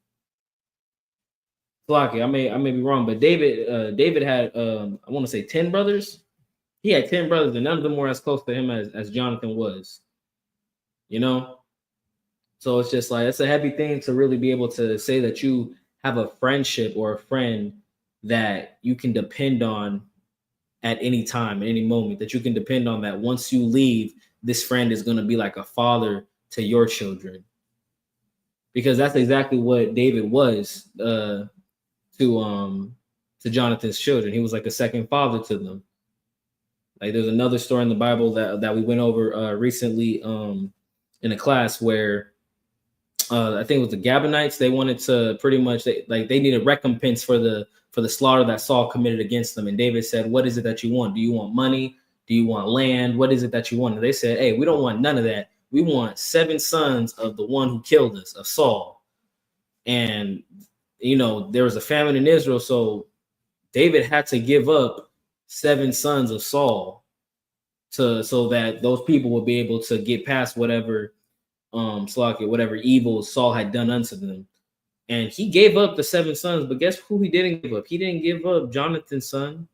Flocky, I may be wrong, but David had I want to say 10 brothers. He had 10 brothers, and none of them were as close to him as Jonathan was. You know? So it's just like, it's a heavy thing to really be able to say that you have a friendship or a friend that you can depend on at any time, at any moment, that you can depend on, that once you leave, this friend is going to be like a father to your children. Because that's exactly what David was to Jonathan's children. He was like a second father to them. Like, there's another story in the Bible that we went over recently in a class where I think it was the Gabonites. They wanted to pretty much they needed recompense for the slaughter that Saul committed against them. And David said, "What is it that you want? Do you want money? Do you want land? What is it that you want?" And they said, "Hey, we don't want none of that. We want 7 sons of the one who killed us, of Saul." And there was a famine in Israel, so David had to give up 7 sons of Saul so that those people would be able to get past whatever whatever evil Saul had done unto them. And he gave up the 7 sons, but guess who he didn't give up? He didn't give up Jonathan's son.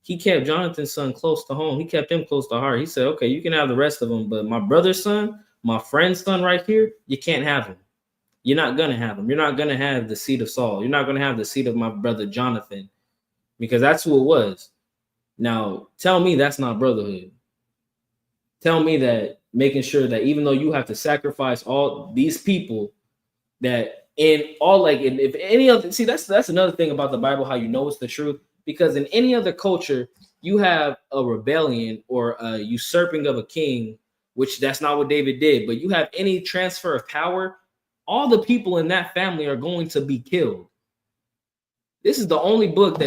He kept Jonathan's son close to home. He kept him close to heart. He said, "Okay, you can have the rest of them, but my brother's son, my friend's son right here, you can't have him. You're not going to have him. You're not going to have the seed of Saul. You're not going to have the seed of my brother Jonathan," because that's who it was. Now, tell me that's not brotherhood. Tell me that making sure that even though you have to sacrifice all these people, that in all, like, if any other, see, that's another thing about the Bible, how you know it's the truth, because in any other culture, you have a rebellion or a usurping of a king, which that's not what David did, but you have any transfer of power, all the people in that family are going to be killed. This is the only book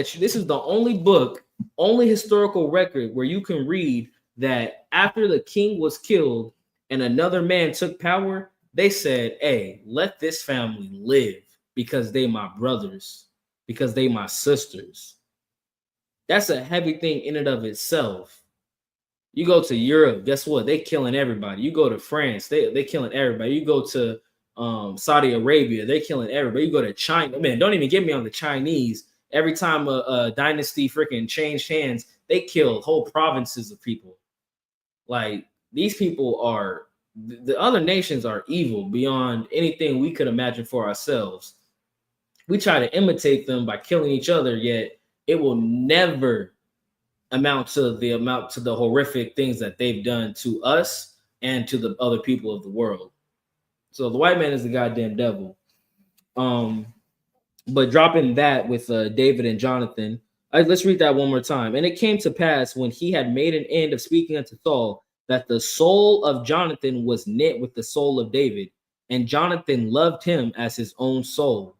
only historical record where you can read that after the king was killed and another man took power, they said, "Hey, let this family live because they my brothers, because they my sisters." That's a heavy thing in and of itself. You go to Europe, guess what? They killing everybody. You go to France, they killing everybody. You go to Saudi Arabia, they killing everybody. You go to China, man, don't even get me on the Chinese. Every time a dynasty freaking changed hands, they killed whole provinces of people. Like, these people are, the other nations are evil beyond anything we could imagine for ourselves. We try to imitate them by killing each other, yet it will never amount to the horrific things that they've done to us and to the other people of the world. So the white man is the goddamn devil. But dropping that with David and Jonathan, let's read that one more time. "And it came to pass when he had made an end of speaking unto Saul that the soul of Jonathan was knit with the soul of David, and Jonathan loved him as his own soul."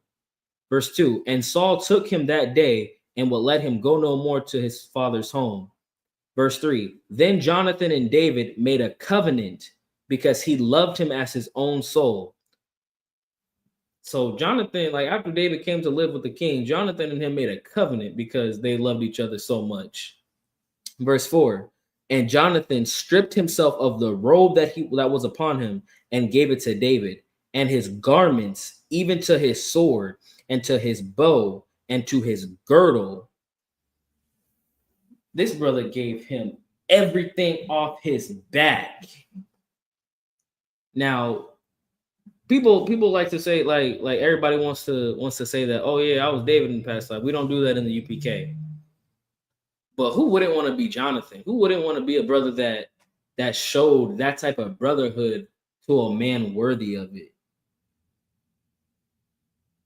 Verse 2, "And Saul took him that day and would let him go no more to his father's home. Verse 3, then Jonathan and David made a covenant because he loved him as his own soul. So Jonathan, like after David came to live with the king, Jonathan and him made a covenant because they loved each other so much. Verse 4, and Jonathan stripped himself of the robe that was upon him and gave it to David, and his garments, even to his sword, and to his bow, and to his girdle. This brother gave him everything off his back. Now, people like to say like everybody wants to say that, oh yeah, I was David in the past life. We don't do that in the UPK. But who wouldn't want to be Jonathan? Who wouldn't want to be a brother that showed that type of brotherhood to a man worthy of it?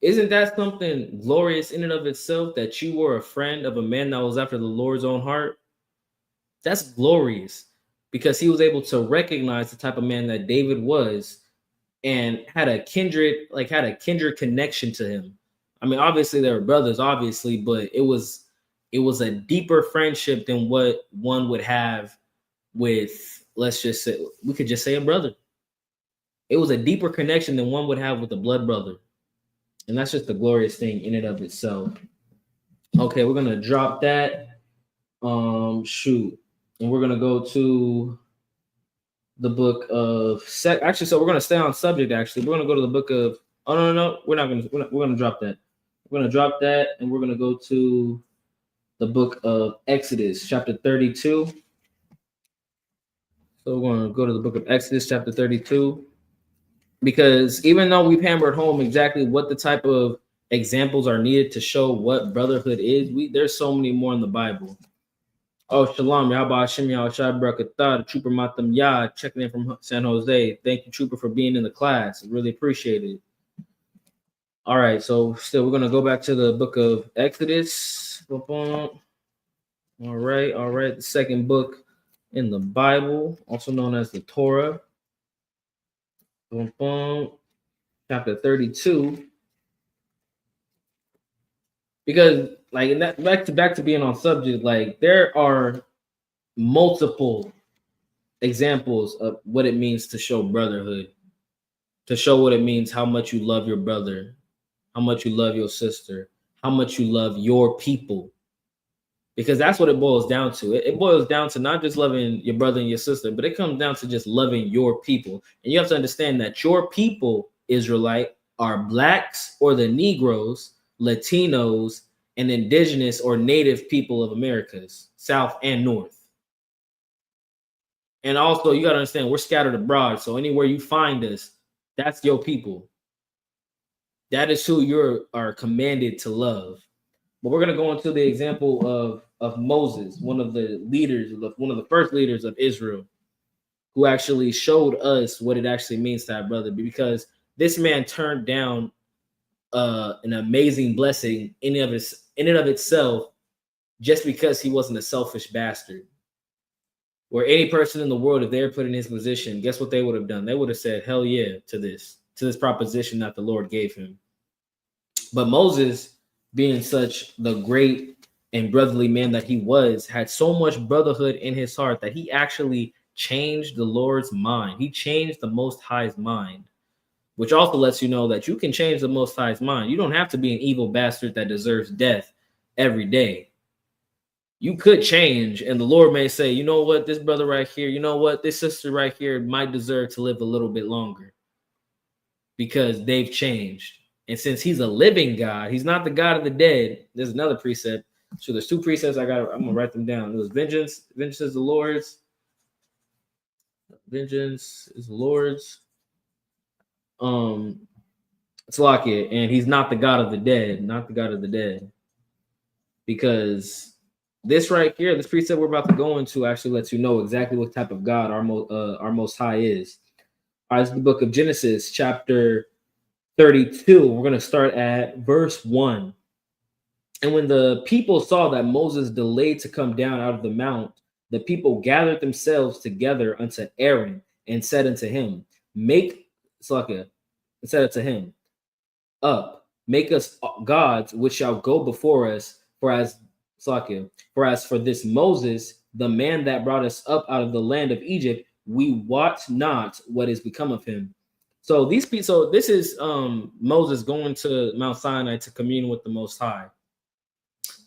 Isn't that something glorious in and of itself, that you were a friend of a man that was after the Lord's own heart? That's glorious, because he was able to recognize the type of man that David was and had a kindred connection to him. I mean, obviously they were brothers, obviously, but it was a deeper friendship than what one would have with, let's just say, we could just say a brother. It was a deeper connection than one would have with a blood brother. And that's just a glorious thing in and of itself. Okay, we're gonna drop that. Shoot. And we're gonna go to the book of actually, so we're gonna stay on subject. Actually, we're gonna go to the book of we're gonna drop that. We're gonna drop that, and we're gonna go to the book of Exodus, chapter 32. So we're gonna go to the book of Exodus, chapter 32, because even though we've hammered home exactly what the type of examples are needed to show what brotherhood is, there's so many more in the Bible. Oh, shalom, Yahba Hashem Yahushua Barakatah, the Trooper Matam Yah, checking in from San Jose. Thank you, Trooper, for being in the class. I really appreciate it. All right, so still we're gonna go back to the book of Exodus. All right, the second book in the Bible, also known as the Torah. Chapter 32. Because like, and that back to being on subject, like there are multiple examples of what it means to show brotherhood, to show what it means, how much you love your brother, how much you love your sister, how much you love your people. Because that's what it boils down to. It boils down to not just loving your brother and your sister, but it comes down to just loving your people. And you have to understand that your people, Israelite, are blacks or the Negroes, Latinos, and indigenous or native people of Americas, South and North. And also, you got to understand, we're scattered abroad. So anywhere you find us, that's your people. That is who you are commanded to love. But we're going to go into the example of Moses, one of the leaders, one of the first leaders of Israel, who actually showed us what it actually means to have brother. Because this man turned down an amazing blessing in and of itself, just because he wasn't a selfish bastard. Where any person in the world, if they were put in his position, guess what they would have done? They would have said, hell yeah, to this proposition that the Lord gave him. But Moses, being such the great and brotherly man that he was, had so much brotherhood in his heart that he actually changed the Lord's mind. He changed the Most High's mind, which also lets you know that you can change the Most High's mind. You don't have to be an evil bastard that deserves death every day. You could change, and the Lord may say, you know what, this brother right here, you know what, this sister right here might deserve to live a little bit longer because they've changed. And since he's a living God, he's not the God of the dead. There's another precept. So there's two precepts. I'm gonna write them down. It was vengeance is the Lord's. Vengeance is the Lord's. It's like it, and he's not the God of the dead, not the God of the dead. Because this right here, this precept we're about to go into actually lets you know exactly what type of God our Most High is. All right, it's the book of Genesis, chapter 32. We're going to start at verse 1. And when the people saw that Moses delayed to come down out of the mount, the people gathered themselves together unto Aaron and said unto him, up, make us gods which shall go before us, for as for this Moses the man that brought us up out of the land of Egypt, we wot not what is become of him. So these people, so this is Moses going to Mount Sinai to commune with the Most High.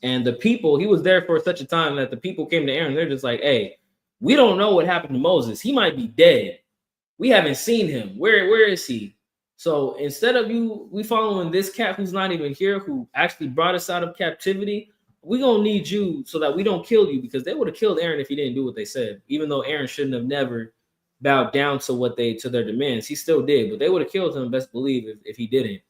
And the people, he was there for such a time that the people came to Aaron. They're just like, hey, we don't know what happened to Moses. He might be dead. We haven't seen him. Where is he? So instead of we following this cat who's not even here, who actually brought us out of captivity, we're going to need you so that we don't kill you, because they would have killed Aaron if he didn't do what they said, even though Aaron shouldn't have never bowed down to their demands. He still did, but they would have killed him, best believe, if he didn't.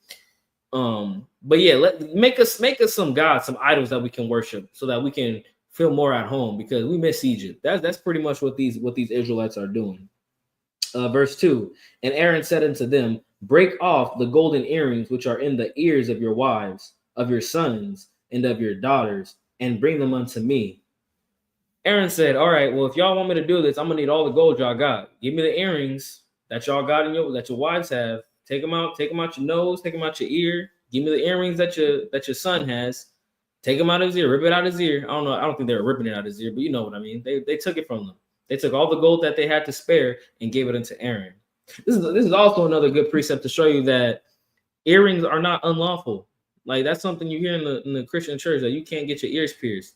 But yeah, make us some gods, some idols that we can worship, so that we can feel more at home, because we miss Egypt. That's pretty much what these Israelites are doing. Verse 2, and Aaron said unto them, break off the golden earrings which are in the ears of your wives, of your sons, and of your daughters, and bring them unto me. Aaron said, all right, well, if y'all want me to do this, I'm gonna need all the gold y'all got. Give me the earrings that y'all got that your wives have. Take them out your nose, take them out your ear. Give me the earrings that your son has. Take them out of his ear, rip it out of his ear. I don't think they were ripping it out of his ear, but you know what I mean. They took it from them. They took all the gold that they had to spare and gave it unto Aaron. This is also another good precept to show you that earrings are not unlawful. Like, that's something you hear in the Christian church, that you can't get your ears pierced.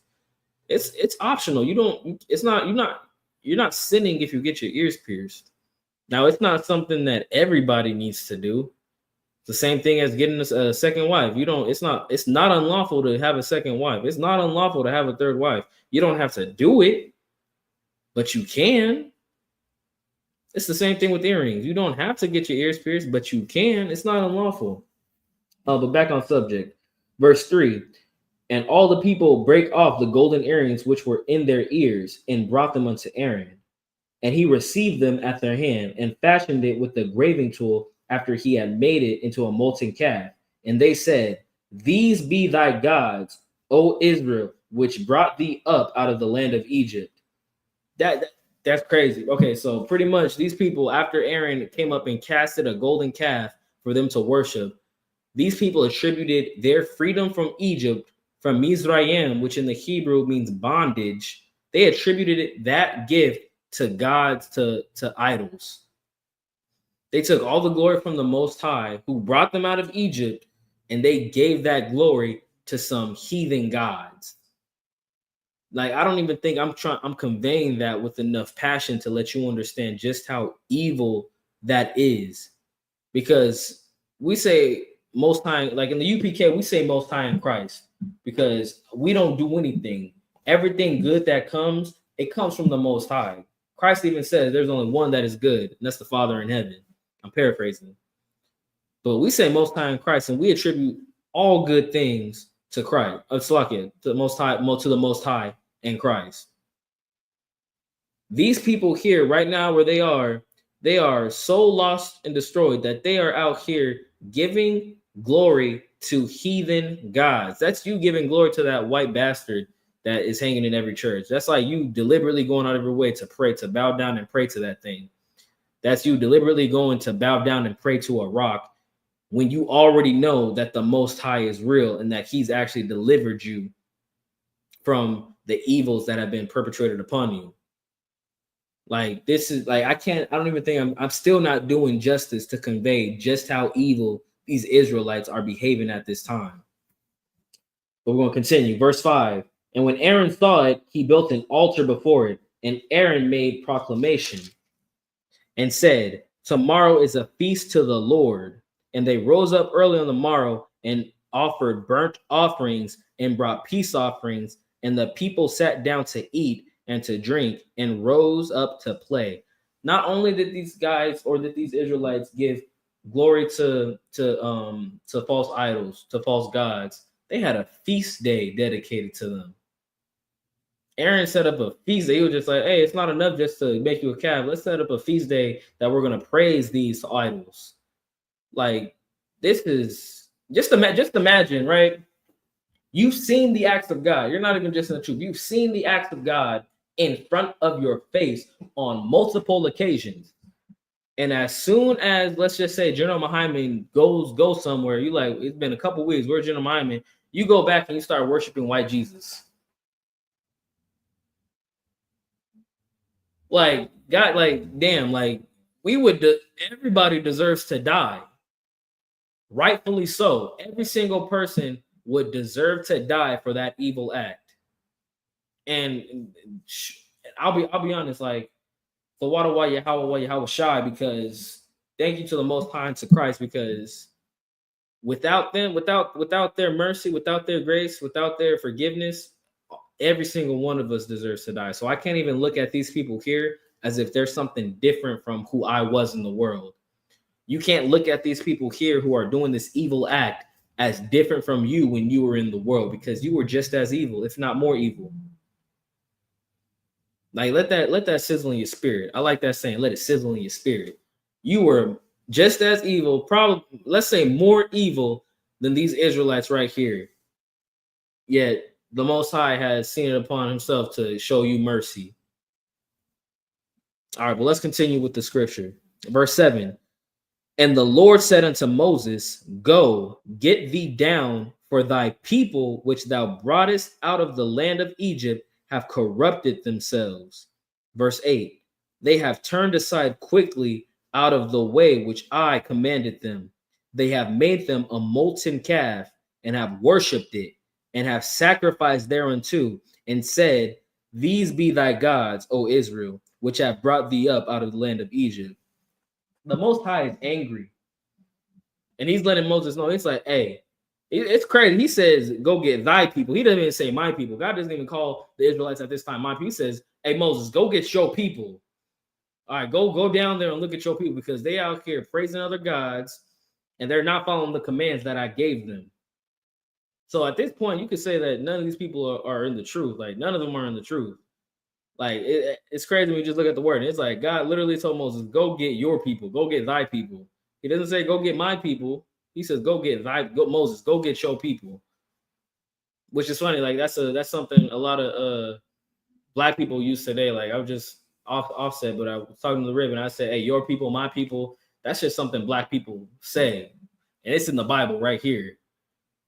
It's optional. You're not sinning if you get your ears pierced. Now, it's not something that everybody needs to do. It's the same thing as getting a second wife. It's not unlawful to have a second wife. It's not unlawful to have a third wife. You don't have to do it, but you can. It's the same thing with earrings. You don't have to get your ears pierced, but you can. It's not unlawful. But back on subject. Verse 3, and all the people break off the golden earrings which were in their ears, and brought them unto Aaron. And he received them at their hand, and fashioned it with the graving tool after he had made it into a molten calf. And they said, these be thy gods, O Israel, which brought thee up out of the land of Egypt. That's crazy. Okay, so pretty much these people, after Aaron came up and casted a golden calf for them to worship, these people attributed their freedom from Egypt, from Mizraim, which in the Hebrew means bondage. They attributed that gift to gods, to idols. They took all the glory from the Most High, who brought them out of Egypt, and they gave that glory to some heathen gods. Like, I don't even think I'm conveying that with enough passion to let you understand just how evil that is. Because we say Most High, like in the UPK, we say Most High in Christ, because we don't do anything. Everything good that comes, it comes from the Most High. Christ even says there's only one that is good, and that's the Father in heaven. I'm paraphrasing. But we say Most High in Christ, and we attribute all good things to Christ, to the Most High in Christ. These people here right now where they are so lost and destroyed that they are out here giving glory to heathen gods. That's you giving glory to that white bastard that is hanging in every church. That's like you deliberately going out of your way to pray, to bow down and pray to that thing. That's you deliberately going to bow down and pray to a rock when you already know that the Most High is real and that he's actually delivered you from the evils that have been perpetrated upon you. Like, this is like, I don't even think I'm still not doing justice to convey just how evil these Israelites are behaving at this time. But we're going to continue. Verse 5. And when Aaron saw it, he built an altar before it, and Aaron made proclamation and said, tomorrow is a feast to the Lord. And they rose up early on the morrow and offered burnt offerings and brought peace offerings. And the people sat down to eat and to drink and rose up to play. Not only did these guys or did these Israelites give glory to false idols, to false gods, they had a feast day dedicated to them. Aaron set up a feast day. He was just like, hey, it's not enough just to make you a calf. Let's set up a feast day that we're going to praise these idols. Like, this is just imagine, right? You've seen the acts of God. You're not even just in the truth. You've seen the acts of God in front of your face on multiple occasions. And as soon as, let's just say, General Muhammad goes somewhere, you like, it's been a couple weeks, where's General Muhammad? You go back and you start worshiping white Jesus. Like, God, like, damn, like, everybody deserves to die. Rightfully so. Every single person would deserve to die for that evil act. And I'll be honest, like, for Wada Yahweh Shai, because thank you to the Most High and to Christ, because without them, without their mercy, without their grace, without their forgiveness, every single one of us deserves to die. So I can't even look at these people here as if there's something different from who I was in the world. You can't look at these people here who are doing this evil act as different from you when you were in the world, because you were just as evil, if not more evil. Like, let that sizzle in your spirit. I like that saying, let it sizzle in your spirit. You were just as evil, probably, let's say more evil than these Israelites right here. Yet the Most High has seen it upon himself to show you mercy. All right, but let's continue with the scripture. Verse 7. And the Lord said unto Moses, Go, get thee down, for thy people which thou broughtest out of the land of Egypt have corrupted themselves. Verse 8. They have turned aside quickly out of the way which I commanded them. They have made them a molten calf, and have worshipped it, and have sacrificed thereunto, and said, These be thy gods, O Israel, which have brought thee up out of the land of Egypt. The Most High is angry, and he's letting Moses know. It's like, hey, it's crazy. He says, go get thy people. He doesn't even say my people. God doesn't even call the Israelites at this time my people. He says, hey, Moses, go get your people. All right, go down there and look at your people, because they out here praising other gods, and they're not following the commands that I gave them. So at this point, you could say that none of these people are in the truth. Like, none of them are in the truth. Like, it's crazy when you just look at the word. It's like God literally told Moses, go get your people, go get thy people. He doesn't say go get my people. He says, Moses, go get your people. Which is funny. Like, that's something a lot of black people use today. Like, I was just offset, but I was talking to the Rib, and I said, hey, your people, my people. That's just something black people say. And it's in the Bible right here.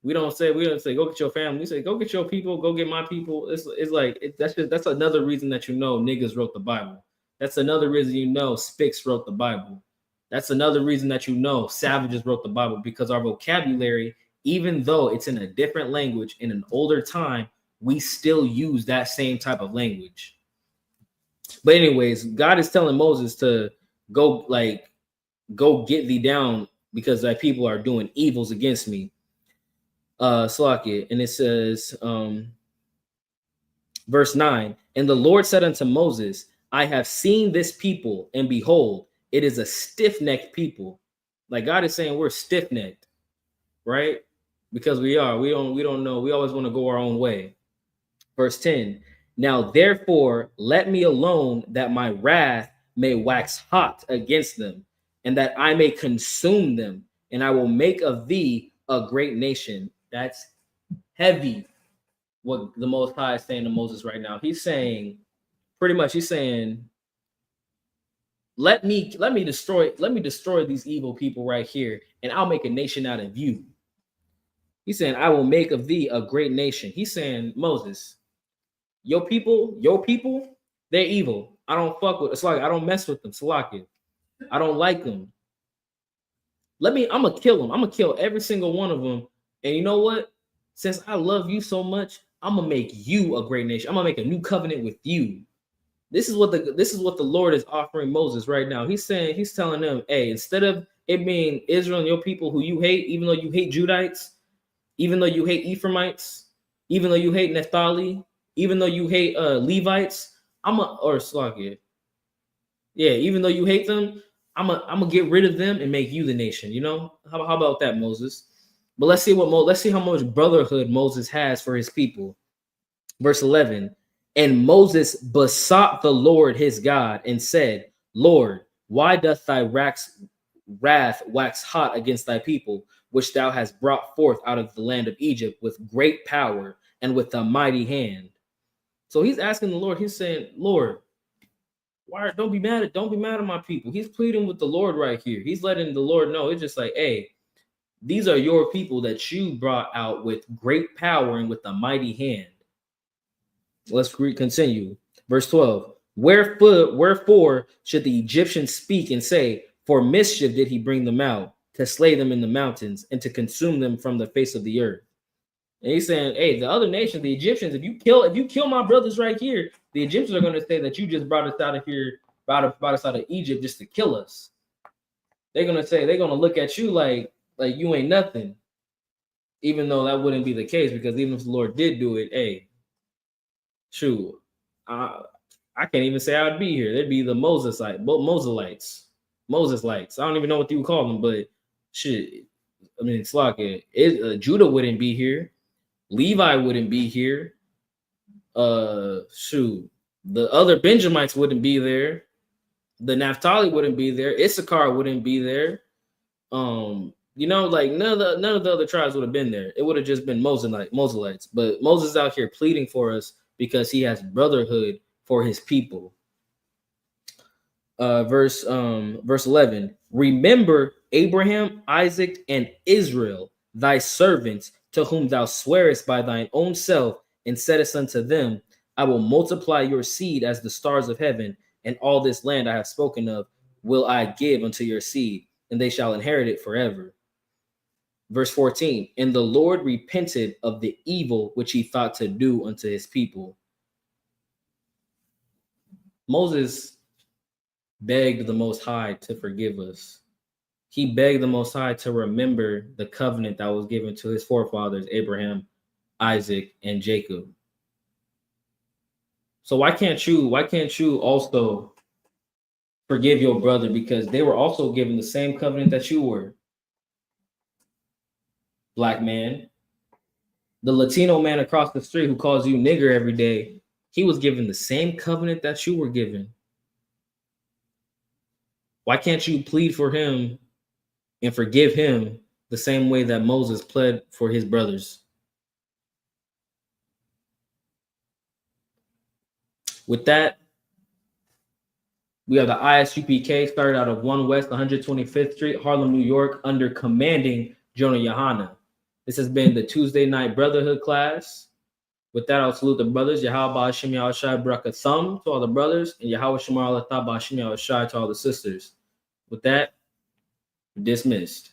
We don't say go get your family. We say go get your people, go get my people. It's like that's another reason that niggas wrote the Bible. That's another reason Spicks wrote the Bible. That's another reason that savages wrote the Bible, because our vocabulary, even though it's in a different language in an older time, we still use that same type of language. But anyways, God is telling Moses to go get thee down, because thy people are doing evils against me. Slakia, and it says, verse 9, and the Lord said unto Moses, I have seen this people, and behold, it is a stiff-necked people. Like, God is saying we're stiff-necked, right? Because we don't know. We always want to go our own way. Verse 10, now therefore let me alone, that my wrath may wax hot against them, and that I may consume them, and I will make of thee a great nation. That's heavy, what the Most High is saying to Moses right now. He's saying, pretty much, let me destroy these evil people right here, and I'll make a nation out of you. He's saying, I will make of thee a great nation. He's saying, Moses, your people, they're evil. I don't fuck with. It's like I don't mess with them. Salakia. I don't like them. I'm gonna kill them. I'm gonna kill every single one of them. And you know what? Since I love you so much, I'm gonna make you a great nation. I'm gonna make a new covenant with you. This is what the Lord is offering Moses right now. He's telling them, hey, instead of it being Israel and your people who you hate, even though you hate Judites, even though you hate Ephraimites, even though you hate Naphtali, even though you hate Levites, even though you hate them, I'm gonna get rid of them and make you the nation. How about that, Moses? But let's see how much brotherhood Moses has for his people. Verse 11, and Moses besought the Lord his God and said, Lord, why doth thy wrath wax hot against thy people, which thou hast brought forth out of the land of Egypt with great power and with a mighty hand? So he's asking the Lord, he's saying, Lord, don't be mad at my people. He's pleading with the Lord right here. He's letting the Lord know. It's just like, hey, these are your people that you brought out with great power and with a mighty hand. Let's continue. Verse 12. Wherefore should the Egyptians speak and say, for mischief did he bring them out, to slay them in the mountains, and to consume them from the face of the earth? And he's saying, hey, the other nations, the Egyptians, if you kill my brothers right here, the Egyptians are going to say that you just brought us out of here, brought us out of Egypt just to kill us. They're going to look at you like you ain't nothing. Even though that wouldn't be the case, because even if the Lord did do it, hey, shoot, I can't even say I would be here. There'd be the Moselites. I don't even know what you would call them, but shit. I mean, it's like Judah wouldn't be here. Levi wouldn't be here. Shoot, the other Benjamites wouldn't be there. The Naphtali wouldn't be there. Issachar wouldn't be there. Like none of the other tribes would have been there. It would have just been Moselites. But Moses is out here pleading for us because he has brotherhood for his people. Verse 11. Remember Abraham, Isaac, and Israel, thy servants, to whom thou swearest by thine own self, and saidest unto them, I will multiply your seed as the stars of heaven, and all this land I have spoken of will I give unto your seed, and they shall inherit it forever. Verse 14, and the Lord repented of the evil which he thought to do unto his people. Moses begged the Most High to forgive us. He begged the Most High to remember the covenant that was given to his forefathers, Abraham, Isaac, and Jacob. So why can't you also forgive your brother? Because they were also given the same covenant that you were. Black man, the Latino man across the street who calls you nigger every day, he was given the same covenant that you were given. Why can't you plead for him and forgive him the same way that Moses pled for his brothers? With that, we have the ISUPK, started out of 1 West 125th Street, Harlem, New York, under commanding Jonah Yohana. This has been the Tuesday night Brotherhood class. With that, I'll salute the brothers. Yahweh Ba'ashim Yahushai Barakathum to all the brothers, and Yahweh Shemar Alatah Ba'ashim Yahushai to all the sisters. With that, dismissed.